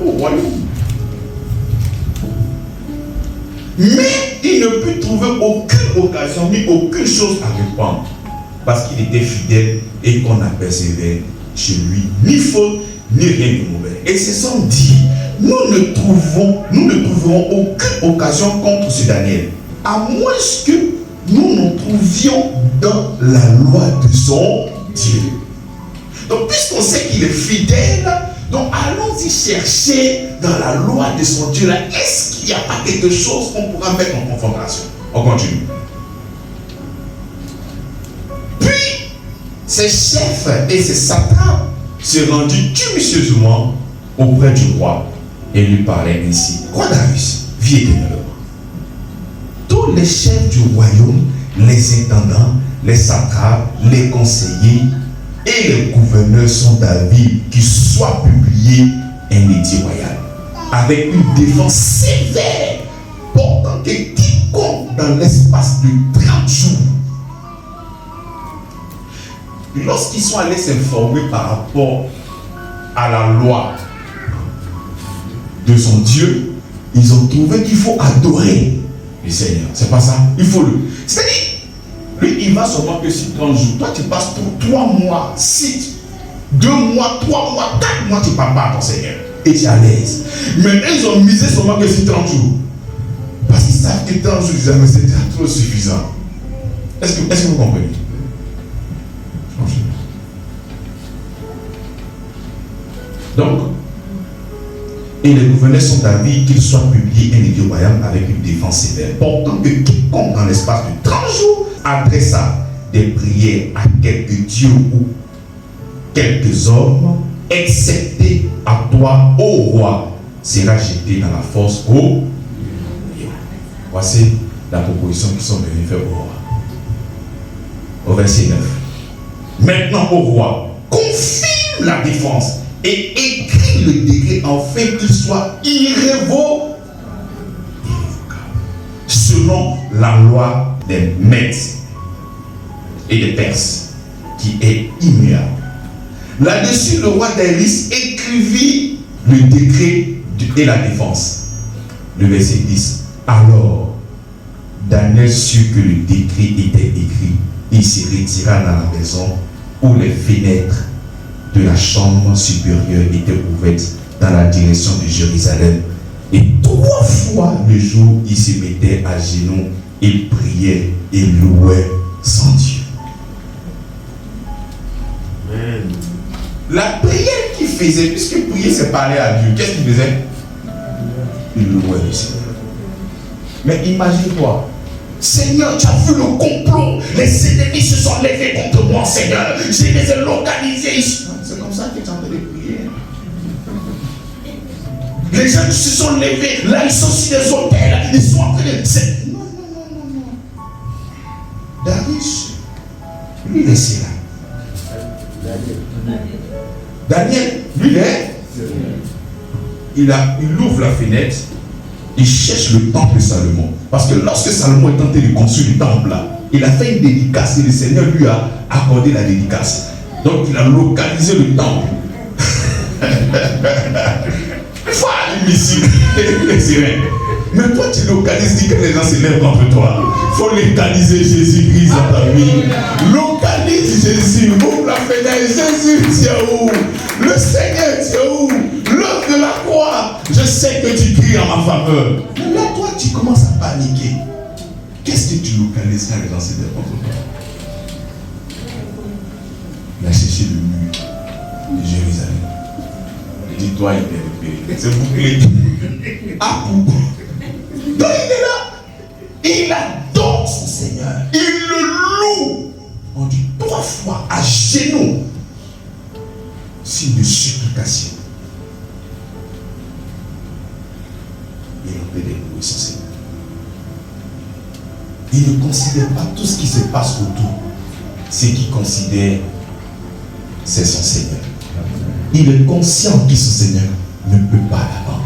Au royaume. Mais il ne peut trouver aucune occasion ni aucune chose à répondre parce qu'il était fidèle et qu'on apercevait chez lui ni faute ni rien de mauvais. Et c'est sans dire, nous ne trouverons aucune occasion contre ce Daniel, à moins que nous nous trouvions dans la loi de son Dieu. Donc puisqu'on sait qu'il est fidèle, donc allons-y chercher dans la loi de son Dieu là. Est-ce qu'il n'y a pas quelque chose qu'on pourra mettre en confrontation? On continue. Puis, ces chefs et ces satrapes se rendirent tumultueusement auprès du roi et lui parlaient ainsi. Roi Darius, viens éternellement. Tous les chefs du royaume, les intendants, les satrapes, les conseillers et les gouverneurs sont d'avis qu'il soit publié un édit royal avec une défense sévère portant que quiconque dans l'espace de 30 jours, lorsqu'ils sont allés s'informer par rapport à la loi de son Dieu, ils ont trouvé qu'il faut adorer le Seigneur. C'est pas ça. Il faut le. C'est-à-dire, lui, il va seulement que sur 30 jours. Toi, tu passes pour 3 mois, 6, 2 mois, 3 mois, 4 mois, tu ne parles pas à ton Seigneur. Et tu es à l'aise. Mais ils ont misé seulement que sur 30 jours. Parce qu'ils savent que 30 jours, c'est déjà trop suffisant. Est-ce que vous comprenez? Donc, et les gouverneurs sont d'avis qu'il soit publié un édit royal avec une défense sévère, portant que quiconque dans l'espace de 30 jours adressa des prières à quelques dieux ou quelques hommes, excepté à toi, ô roi, sera jeté dans la force au lion. Voici la proposition qu'ils sont venus faire au roi. Au verset 9. Maintenant, ô roi, confirme la défense et écrit le décret afin qu'il soit irrévocable selon la loi des Mèdes et des Perses qui est immuable. Là-dessus, le roi Darius écrivit le décret et la défense. Le verset 10. Alors, Daniel sut que le décret était écrit. Il se retira dans la maison où les fenêtres de la chambre supérieure étaient ouvertes dans la direction de Jérusalem. Et 3 fois le jour, il se mettait à genoux et priait et louait son Dieu. Amen. La prière qu'il faisait, puisque prier c'est parler à Dieu, qu'est-ce qu'il faisait? Il louait le Seigneur. Mais imagine-toi, Seigneur, tu as vu le complot, les ennemis se sont levés contre moi, Seigneur, je les ai localisés ici. C'est comme ça que tu es en train de prier. Les gens se sont levés, là ils sont sur les hôtels, ils sont en train de... Non. Darius, lui, il est là. Daniel, lui, il ouvre la fenêtre, il cherche le temple de Salomon. Parce que lorsque Salomon est tenté de construire le temple là, il a fait une dédicace et le Seigneur lui a accordé la dédicace. Donc il a localisé le temple. Il faut allumer ici les sirènes. Mais toi tu localises, dis que les gens se lèvent contre toi. Il faut localiser Jésus-Christ dans ta vie. Localise Jésus, ouvre la fenêtre. Jésus, tu es où? Le Seigneur, tu es où? L'œuvre de la croix. Je sais que tu cries en ma faveur. Mais là, toi, tu commences à paniquer. Qu'est-ce que tu localises quand les gens se lèvent contre toi? Il a cherché le mur de Jérusalem. Il dit, toi, il est repéré. C'est bouclé. Ah, donc il est là. Il adore son Seigneur. Il le loue. On dit 3 fois à genoux. Signe de supplication. Il est en train de louer son Seigneur. Il ne considère pas tout ce qui se passe autour. Ce qu'il considère, c'est son Seigneur. Il est conscient que son Seigneur ne peut pas l'abandonner.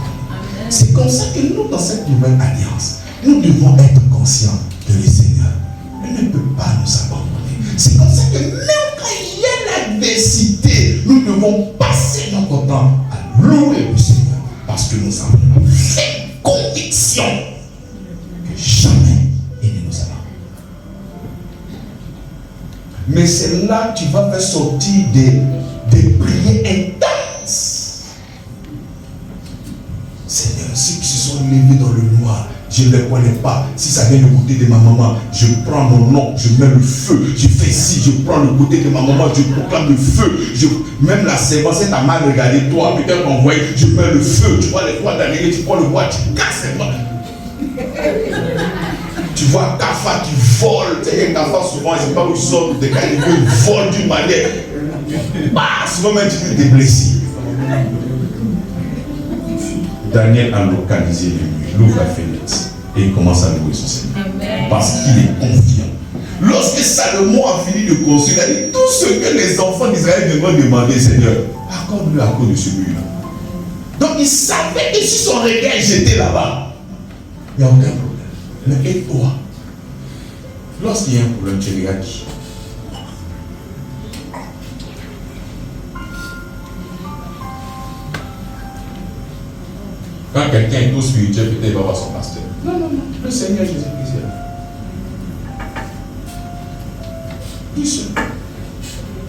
C'est comme ça que nous, dans cette nouvelle alliance, nous devons être conscients que le Seigneur ne peut pas nous abandonner. C'est comme ça que même quand il y a l'adversité, nous devons passer notre temps à louer le Seigneur. Parce que nous avons la ferme conviction que jamais il ne nous abandonne. Mais c'est là que tu vas faire sortir des prières intenses. Seigneur, ceux qui se sont levés dans le noir, je ne les connais pas. Si ça vient du côté de ma maman, je prends mon nom, je mets le feu. Je fais ci, je prends le côté de ma maman, je proclame le feu. Même la servante, elle t'a mal regardé, toi, peut-être envoyé, je mets le feu. Tu vois les bois d'arrivée, tu prends le bois, tu casses les bois. Tu vois un cafard qui vole. Tu sais, un cafard, souvent, je ne sais pas où ils sortent des caniveaux, ils volent d'une manière. Bah, souvent même, tu es blessé. Daniel a localisé le mur, il ouvre la fenêtre et il commence à louer son Seigneur. Parce qu'il est confiant. Lorsque Salomon a fini de construire, il a dit tout ce que les enfants d'Israël devaient demander, Seigneur, accorde-le à cause de celui-là. Donc il savait que si son regard était là-bas, il n'y a aucun problème. Mais et toi, lorsqu'il y a un problème, tu regardes qui? Quand quelqu'un est tout spirituel, peut-être il va voir son pasteur. Non, non, non. Le Seigneur Jésus-Christ est là. Il seul.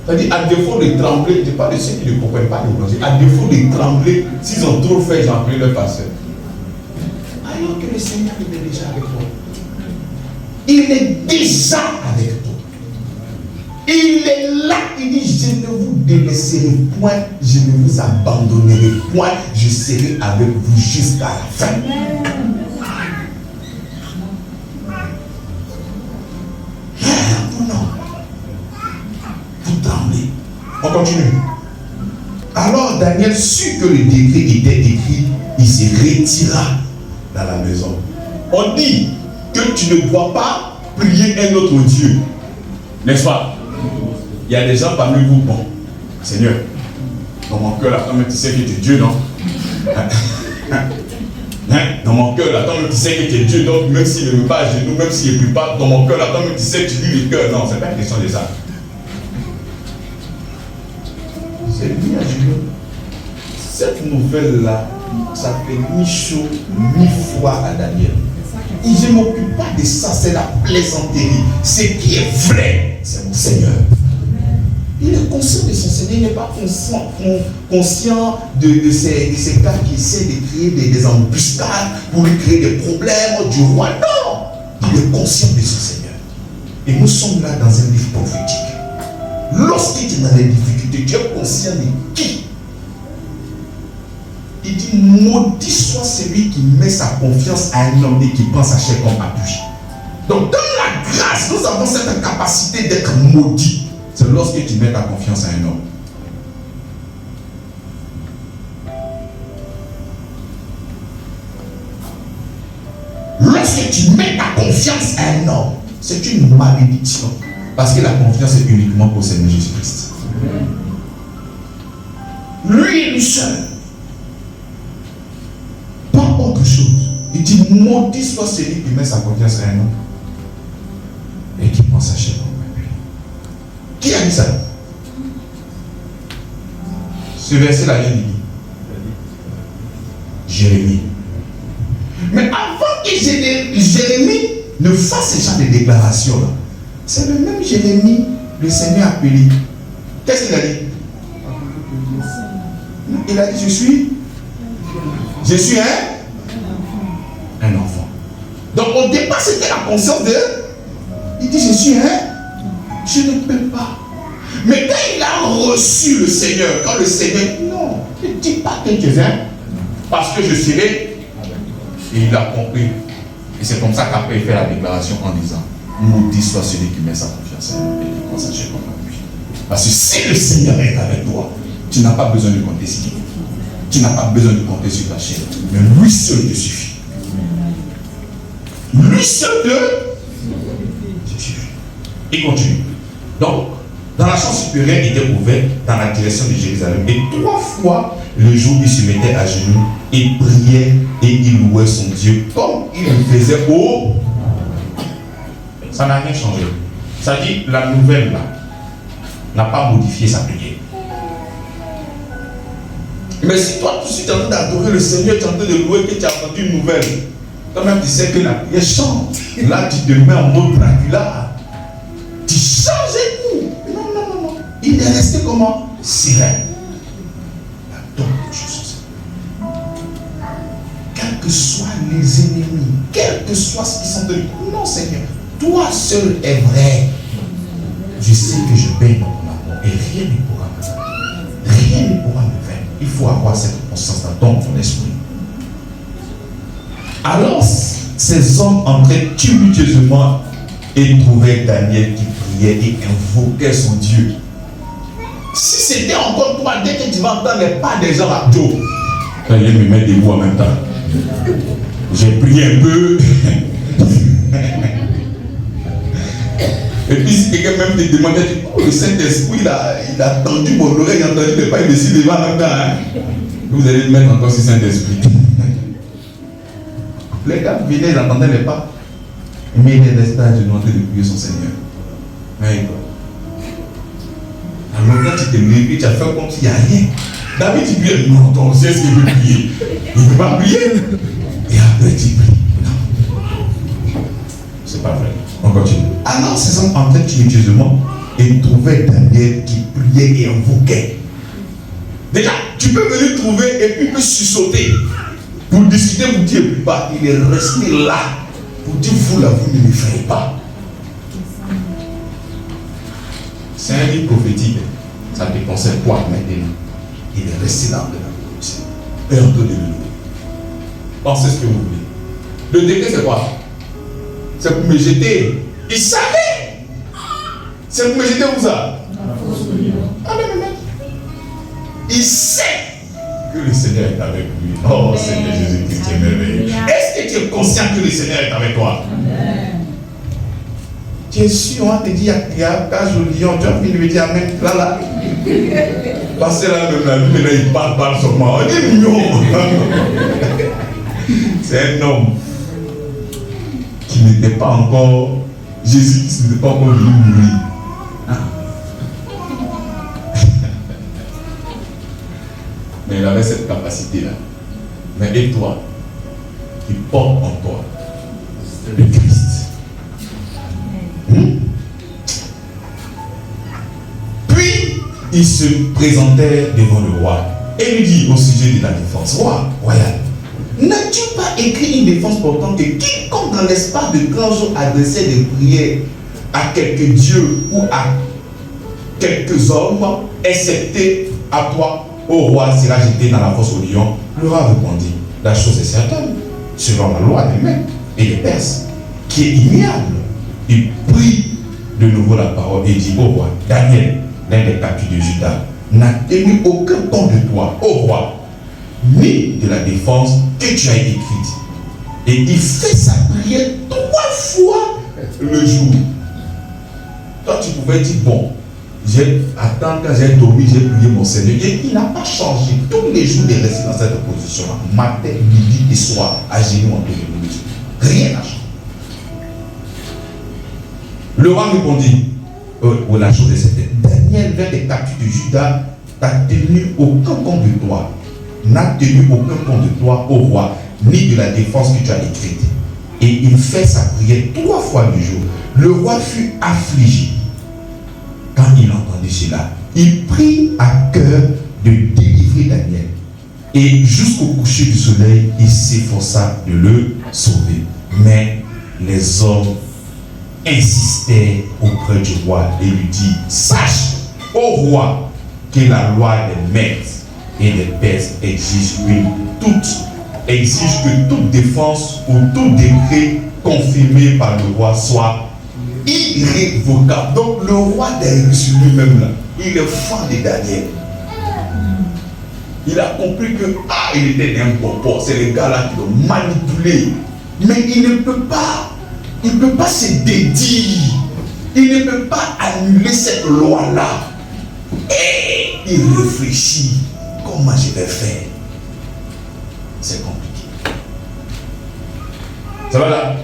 C'est-à-dire, à défaut de trembler, je ne parle de ceux qui ne comprennent pas l'évangile. À défaut de trembler, s'ils ont trop fait, ils ont appelé leur pasteur. Alors que le Seigneur est déjà avec toi. Il est déjà avec toi. Il est là, il dit, je ne vous délaisserai point, je ne vous abandonnerai point, je serai avec vous jusqu'à la fin. Non, vous tremblez. On continue. Alors Daniel sut que le décret était écrit, il se retira dans la maison. On dit que tu ne dois pas prier un autre Dieu, n'est-ce pas? Il y a des gens parmi vous, bon, Seigneur, dans mon cœur, là, quand même, tu sais que tu es Dieu, non? Dans mon cœur, là, quand même, tu sais que tu es Dieu, donc même s'il ne veut pas à genoux, même s'il ne prie pas, dans mon cœur, là, quand même, tu sais que tu lis le cœur. Non, ce n'est pas une question de ça. C'est mis à genoux. Cette nouvelle-là, ça fait ni chaud, ni froid à Daniel. Et je ne m'occupe pas de ça, c'est la plaisanterie. Ce qui est vrai, c'est mon Seigneur. Il est conscient de son Seigneur, il n'est pas conscient de ces gars qui essaient de créer des embuscades pour lui créer des problèmes du roi. Non! Il est conscient de son Seigneur. Et nous sommes là dans un livre prophétique. Lorsque tu es dans des difficultés, tu es conscient de qui? Il dit, maudit soit celui qui met sa confiance à un homme et qui prend sa chair comme appui. Donc dans la grâce, nous avons cette capacité d'être maudits. C'est lorsque tu mets ta confiance à un homme. Lorsque tu mets ta confiance à un homme, c'est une malédiction. Parce que la confiance est uniquement pour Seigneur Jésus-Christ. Lui et lui seul. Pas autre chose. Il dit, maudit soit celui qui met sa confiance en un homme et qui prend sa chair comme un. Qui a dit ça? Ce verset-là, il dit Jérémie. Mais avant que Jérémie ne fasse ce genre de déclaration-là, c'est le même Jérémie, le Seigneur a appelé. Qu'est-ce qu'il a dit? Il a dit, je suis un enfant. Donc au départ, c'était la conscience de... Il dit, je ne peux pas. Mais quand il a reçu le Seigneur, quand le Seigneur, non, ne dis pas que tu viens, parce que je serai. Et il a compris. Et c'est comme ça qu'après il fait la déclaration en disant, maudit soit celui qui met sa confiance en lui et qui consacre comme lui. Parce que si le Seigneur est avec toi, tu n'as pas besoin de compter sur lui. Tu n'as pas besoin de compter sur ta chair. Mais lui seul te suffit. Lui seul te suffit. Il continue. Donc, dans la chambre supérieure, il était ouvert dans la direction de Jérusalem. Et 3 fois le jour, il se mettait à genoux et priait et il louait son Dieu comme il le faisait au... Ça n'a rien changé. Ça dit, la nouvelle là n'a pas modifié sa prière. Mais si toi, tu es en train d'adorer le Seigneur, tu es en train de louer, que tu as entendu une nouvelle, toi-même tu sais que la prière change. Là, tu te mets en mode Dracula. Tu changes et tout. Non. Il est resté comment? Serein. La donne de Jésus. Quels que soient les ennemis, quel que soit ce qui sont de lui. Non, Seigneur, toi seul est vrai. Je sais que je paie dans ton amour et rien ne pourra me faire. Rien ne pourra me faire. Il faut avoir cette conscience dans ton esprit. Alors, ces hommes entraient tumultueusement et trouvaient Daniel qui priait et invoquait son Dieu. Si c'était encore toi, dès que tu vas entendre les pas des gens à Joe, Daniel me met debout en même temps. J'ai prié un peu. Et puis si quelqu'un même te demandait, oh, le Saint-Esprit, il a tendu mon oreille, il a entendu les pas, il me suit devant en même temps. Hein? Vous allez le mettre encore sur Saint-Esprit. Les gars venaient, ils entendaient les pas. Mais il est resté à genoux en train de prier son Seigneur. Ouais, alors quand tu te lèves, tu as fait comme s'il n'y a rien. David, tu pries, non, ton Dieu, est-ce qu'il veut prier? Il ne veut pas prier. Et après, tu pries. Non. C'est pas vrai. On continue. Alors, ces hommes entraient tumultueusement et trouvaient Daniel qui priait et invoquait. Déjà, tu peux venir trouver et puis il peut sursauter pour discuter, vous dire plus pas. Il est resté là pour dire, vous là, vous ne l'effrayez pas. C'est un livre prophétique. Ça te concerne quoi maintenant? Il est resté là de la et en train de le louer. Pensez ce que vous voulez. Le décret, c'est quoi? C'est pour me jeter. Il savait. C'est pour me jeter où ça? Ah, mais. Il sait que le Seigneur est avec lui. Oh, Seigneur Jésus-Christ, tu es merveilleux. Est-ce que tu es conscient que le Seigneur est avec toi? Tu es sûr, on te dit, il y a cage au lion, tu as envie de lui dire Amen, là. Parce que là, même la vie, mais là, il parle sur moi. On est mignon. C'est un homme qui n'était pas encore, Jésus qui n'était pas encore venu mourir. Mais il avait cette capacité-là. Mais et toi, qui porte en toi le Christ. Puis, il se présentait devant le roi et lui dit au sujet de la défense, roi royal, n'as-tu pas écrit une défense portant que quiconque dans l'espace de 15 jours adressait des prières à quelques dieux ou à quelques hommes, excepté à toi, ô roi, sera jeté dans la fosse au lion? Le roi répondit, la chose est certaine, selon la loi des Mèdes et des Perses, qui est immuable. Il prit de nouveau la parole et dit, ô roi, Daniel, l'un des captifs de Juda, n'a tenu aucun compte de toi, ô roi, ni de la défense que tu as écrite. Et il fait sa prière 3 fois le jour. Toi, tu pouvais dire, bon, attends, quand j'ai dormi, j'ai prié mon Seigneur. Et il n'a pas changé. Tous les jours, il est resté dans cette position-là. Matin, midi et soir, à genoux en tous les jours. Rien n'a changé. Le roi répondit, la chose est certaine. Daniel, vers les captifs de Juda, n'a tenu aucun compte de toi. N'a tenu aucun compte de toi, ô roi, ni de la défense que tu as écrite. Et il fait sa prière 3 fois le jour. Le roi fut affligé quand il entendit cela. Il prit à cœur de délivrer Daniel. Et jusqu'au coucher du soleil, il s'efforça de le sauver. Mais les hommes insistaient auprès du roi et lui dit, sache, ô roi, que la loi des Mèdes et des Perses exige que toute défense ou tout décret confirmé par le roi soit irrévocable. Donc le roi Darius lui-même là, il est fan de Daniel. Il a compris que il était un popo, c'est les gars là qui l'ont manipulé. Mais il ne peut pas se dédier. Il ne peut pas annuler cette loi-là. Et il réfléchit. Comment je vais faire? C'est compliqué. Ça va là?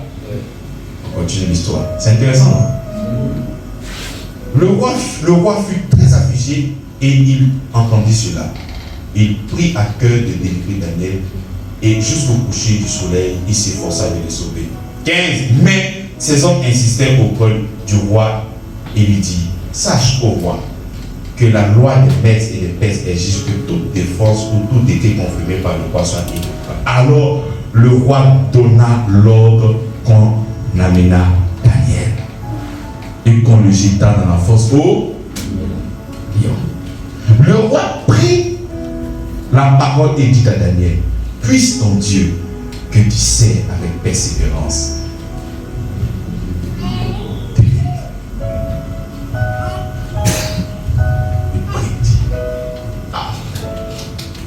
On continue l'histoire. C'est intéressant, non? Le roi fut très affligé et il entendit cela. Il prit à cœur de délivrer Daniel et jusqu'au coucher du soleil, il s'efforça de le sauver. 15. Mais ces hommes insistèrent auprès du roi et lui dit, sache, ô roi, que la loi des Mèdes et des Perses exige que toute défense ou tout décret confirmé par le roi soit irrévocable. Alors le roi donna l'ordre qu'on amena Daniel et qu'on le jeta dans la fosse au lion. Le roi prit la parole et dit à Daniel, puisse ton Dieu que tu sais avec persévérance te délivrer.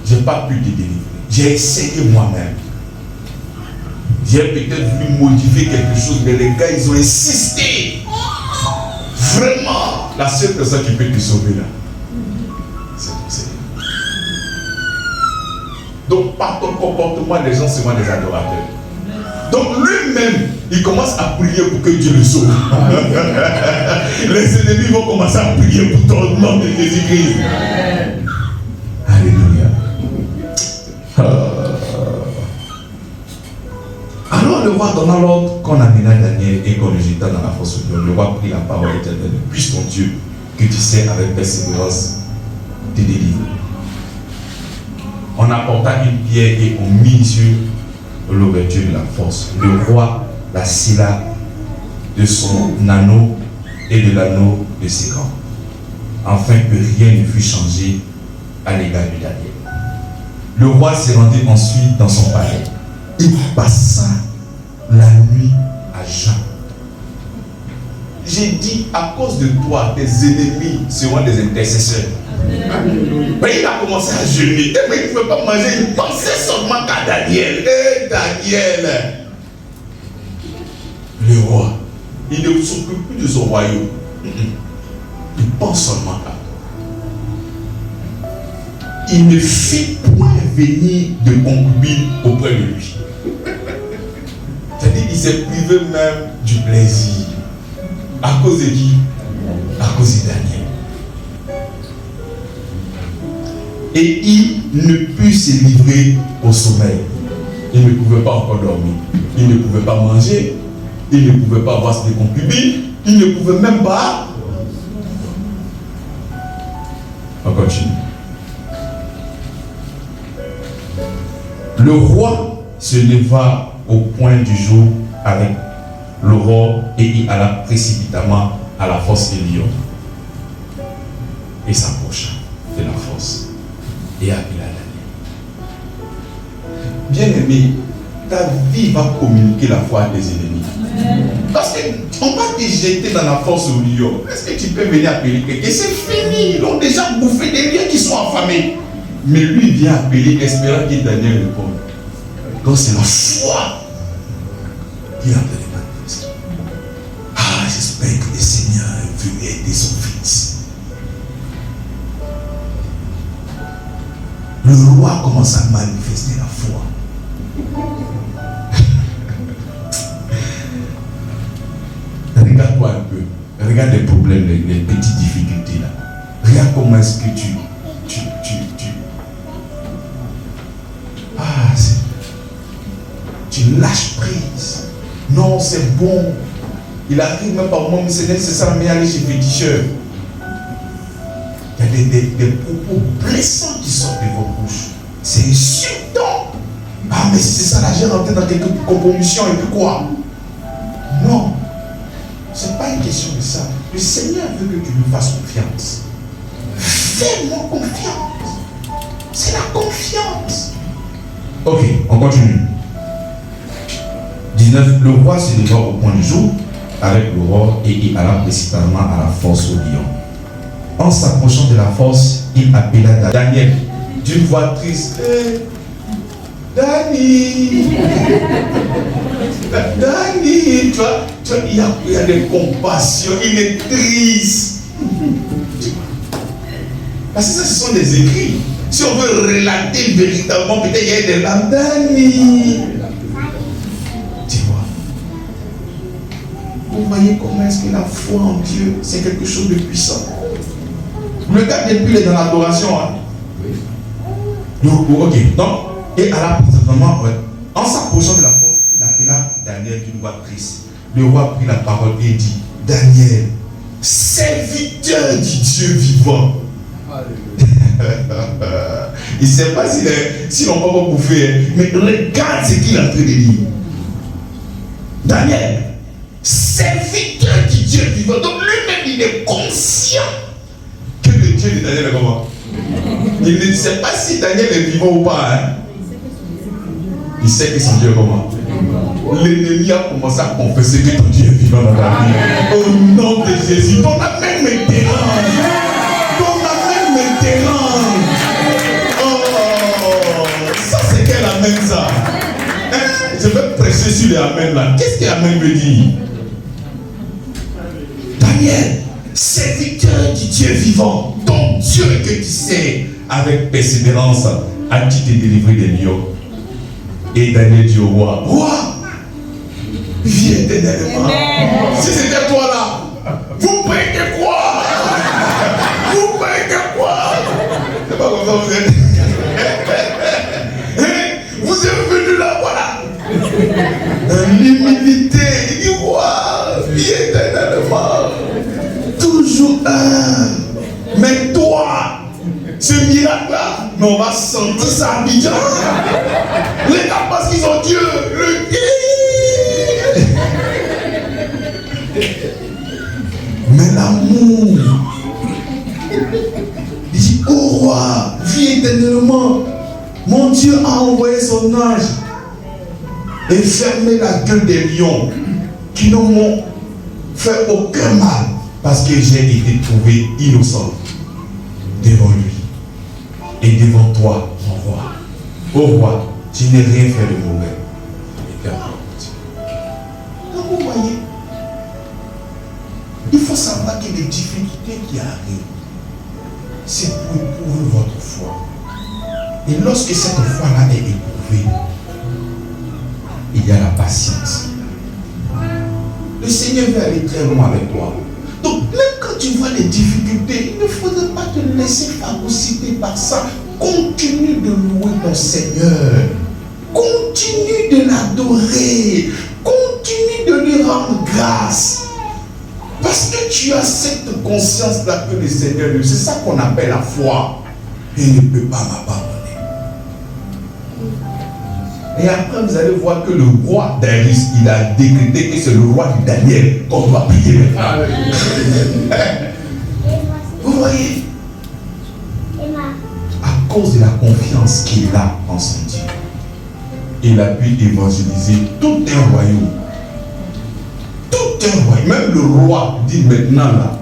Je n'ai pas pu te délivrer. J'ai essayé moi-même. J'ai peut-être voulu modifier quelque chose, mais les gars, ils ont insisté. Vraiment, la seule personne qui peut te sauver là, c'est ton Seigneur. Donc, par ton comportement, les gens seront des adorateurs. Donc, lui-même, il commence à prier pour que Dieu le sauve. Les ennemis vont commencer à prier pour ton nom de Jésus-Christ. Alléluia. Alors le roi donna l'ordre qu'on amena Daniel et qu'on le jeta dans la fosse au lion. Le roi prit la parole éternelle. Puisse ton Dieu, que tu sais avec persévérance, te délivrer. On apporta une pierre et on mit sur l'ouverture de la fosse. Le roi la scella de son anneau et de l'anneau de ses grands, afin que rien ne fût changé à l'égard de Daniel. Le roi se rendit ensuite dans son palais. Il passa la nuit à jeun. J'ai dit, à cause de toi, tes ennemis seront des intercesseurs. Mais il a commencé à jeûner. Mais il ne pouvait pas manger. Il pensait seulement qu'à Daniel. Daniel. Le roi, il ne s'occupe plus de son royaume. Il pense seulement à toi. Il ne fit point venir de concubine auprès de lui. C'est-à-dire qu'il s'est privé même du plaisir. À cause de qui? À cause de Daniel. Et il ne put se livrer au sommeil. Il ne pouvait pas encore dormir. Il ne pouvait pas manger. Il ne pouvait pas avoir des concubines. Il ne pouvait même pas. On continue. Le roi se leva au point du jour avec l'aurore et il alla précipitamment à la fosse des lions et s'approcha de la fosse et appela Daniel. Bien-aimé, ta vie va communiquer la foi à tes ennemis. Parce qu'on va te jeter dans la fosse aux lions. Est-ce que tu peux venir appeler quelqu'un? C'est fini, ils ont déjà bouffé des lions qui sont affamés. Mais lui vient appeler, espérant que Daniel réponde. Donc c'est la foi qui a fait les manifestes. gloire commence à manifester la foi. Regarde-toi un peu. Regarde les problèmes, les petites difficultés là. Regarde comment est-ce que tu lâches prise. Non, c'est bon. Il arrive même par moi, mais c'est nécessaire, mais aller chez féticheur. Il y a des propos blessants qui sortent de vos bouches. C'est insultant. Ah, mais si c'est ça, là, j'ai rentré dans quelques compromissions et puis quoi? Non. Ce n'est pas une question de ça. Le Seigneur veut que tu lui fasses confiance. Fais-moi confiance. C'est la confiance. Ok, on continue. 19. Le roi se leva au point du jour avec l'aurore et il alla précipitamment à la fosse au lion. En s'approchant de la fosse, il appela Daniel d'une voix triste. Dani, Dani, tu vois, il y a des compassions, il est triste. Parce que ça, ce sont des écrits. Si on veut relater véritablement, peut-être il y a des larmes. Dani. Tu vois. Vous voyez comment est-ce que la foi en Dieu, c'est quelque chose de puissant. Le gars depuis il est dans l'adoration. Hein? Donc, ok. Donc, et à la présentement, en s'approchant de la fosse, il appela Daniel d'une voix triste. Le roi prit la parole et dit: Daniel, serviteur du Dieu vivant. Il ne sait pas s'ils n'ont pas bouffé, mais regarde ce qu'il est en train de dire. Daniel, serviteur du Dieu vivant. Donc lui-même, il est conscient que le Dieu de Daniel est comment? Il ne sait pas si Daniel est vivant ou pas. Hein? Il sait que son Dieu est comment? L'ennemi a commencé à confesser que ton Dieu est vivant dans ta vie. Au nom de Jésus, ton amen me dérange. Ton amen me dérange. Oh, ça c'est quel amen ça? Hein? Je vais prêcher sur les amen là. Qu'est-ce que amen me dit? Daniel, serviteur du Dieu vivant, ton Dieu que tu sais, avec persévérance, as-tu te délivré des lions? Et Daniel dit au roi: Roi, vis éternellement. Si c'était toi là, vous prêtez quoi? Vous prêtez quoi? C'est pas comme ça vous êtes. Vous êtes venu là, voilà. Dans l'humilité, il dit: Roi, vis éternellement. Toujours un. Mais toi, ce miracle-là, mais on va sentir ça à Abidjan. Les gars, parce qu'ils ont Dieu. Mais l'amour, il dit: oh roi, vis éternellement. Mon Dieu a envoyé son ange et fermé la gueule des lions qui ne m'ont fait aucun mal parce que j'ai été trouvé innocent devant lui et devant toi, mon roi. Ô roi, je n'ai rien fait de mauvais. Donc vous voyez, il faut savoir que les difficultés qui arrivent, c'est pour éprouver votre foi. Et lorsque cette foi-là est éprouvée, il y a la patience. Le Seigneur veut aller très loin avec toi. Donc, même quand tu vois les difficultés, il ne faudrait pas te laisser phagocyter par ça. Continue de louer ton Seigneur. Continue de l'adorer. Continue de lui rendre grâce. Parce que tu as cette conscience-là que le Seigneur, c'est ça qu'on appelle la foi. Il ne peut pas m'abandonner. Et après, vous allez voir que le roi Darius, il a décrété que c'est le roi de Daniel qu'on doit prier maintenant. Vous voyez? À cause de la confiance qu'il a en son Dieu, il a pu évangéliser tout un royaume. Tout un royaume. Même le roi dit maintenant là,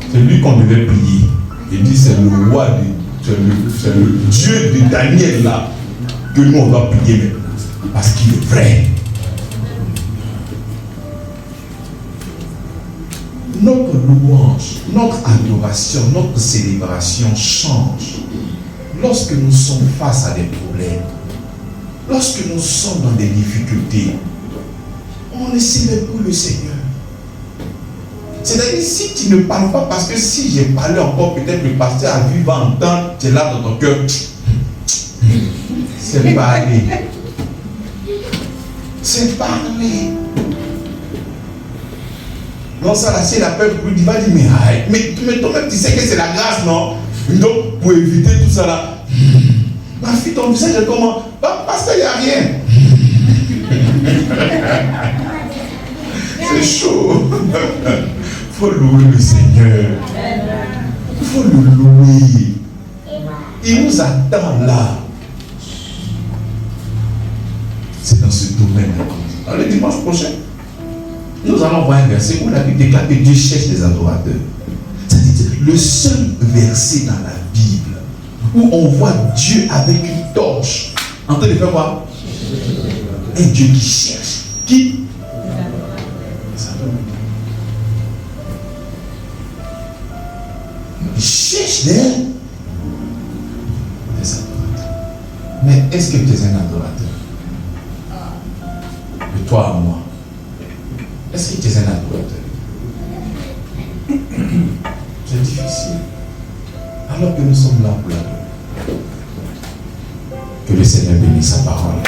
c'est lui qu'on devait prier. Il dit c'est le roi, c'est le Dieu de Daniel là que nous on doit prier maintenant. Parce qu'il est vrai. Notre louange, notre adoration, notre célébration change lorsque nous sommes face à des problèmes, lorsque nous sommes dans des difficultés, on ne célèbre plus le Seigneur. C'est-à-dire, si tu ne parles pas, parce que si j'ai parlé encore, peut-être le pasteur a vu, va entendre, tu es là dans ton cœur. C'est parler. C'est parler. Non, ça là, si la peur, il va dire, mais toi-même, tu sais que c'est la grâce, non? Donc, pour éviter tout ça là, ma fille, ton visage est comment? Pasteur, il n'y a rien. C'est chaud. Il faut louer le Seigneur. Il faut le louer. Il nous attend là. C'est dans ce domaine-là. Alors, le dimanche prochain, nous allons voir un verset où la Bible déclare que Dieu cherche des adorateurs. C'est-à-dire le seul verset dans la Bible où on voit Dieu avec une torche en train de faire quoi? Un Dieu qui cherche. Qui? Il cherche des adorateurs. Mais est-ce que tu es un adorateur? De toi à moi. Est-ce que tu es un adorateur? C'est difficile. Alors que nous sommes là pour l'adorer. Que le Seigneur bénisse sa parole.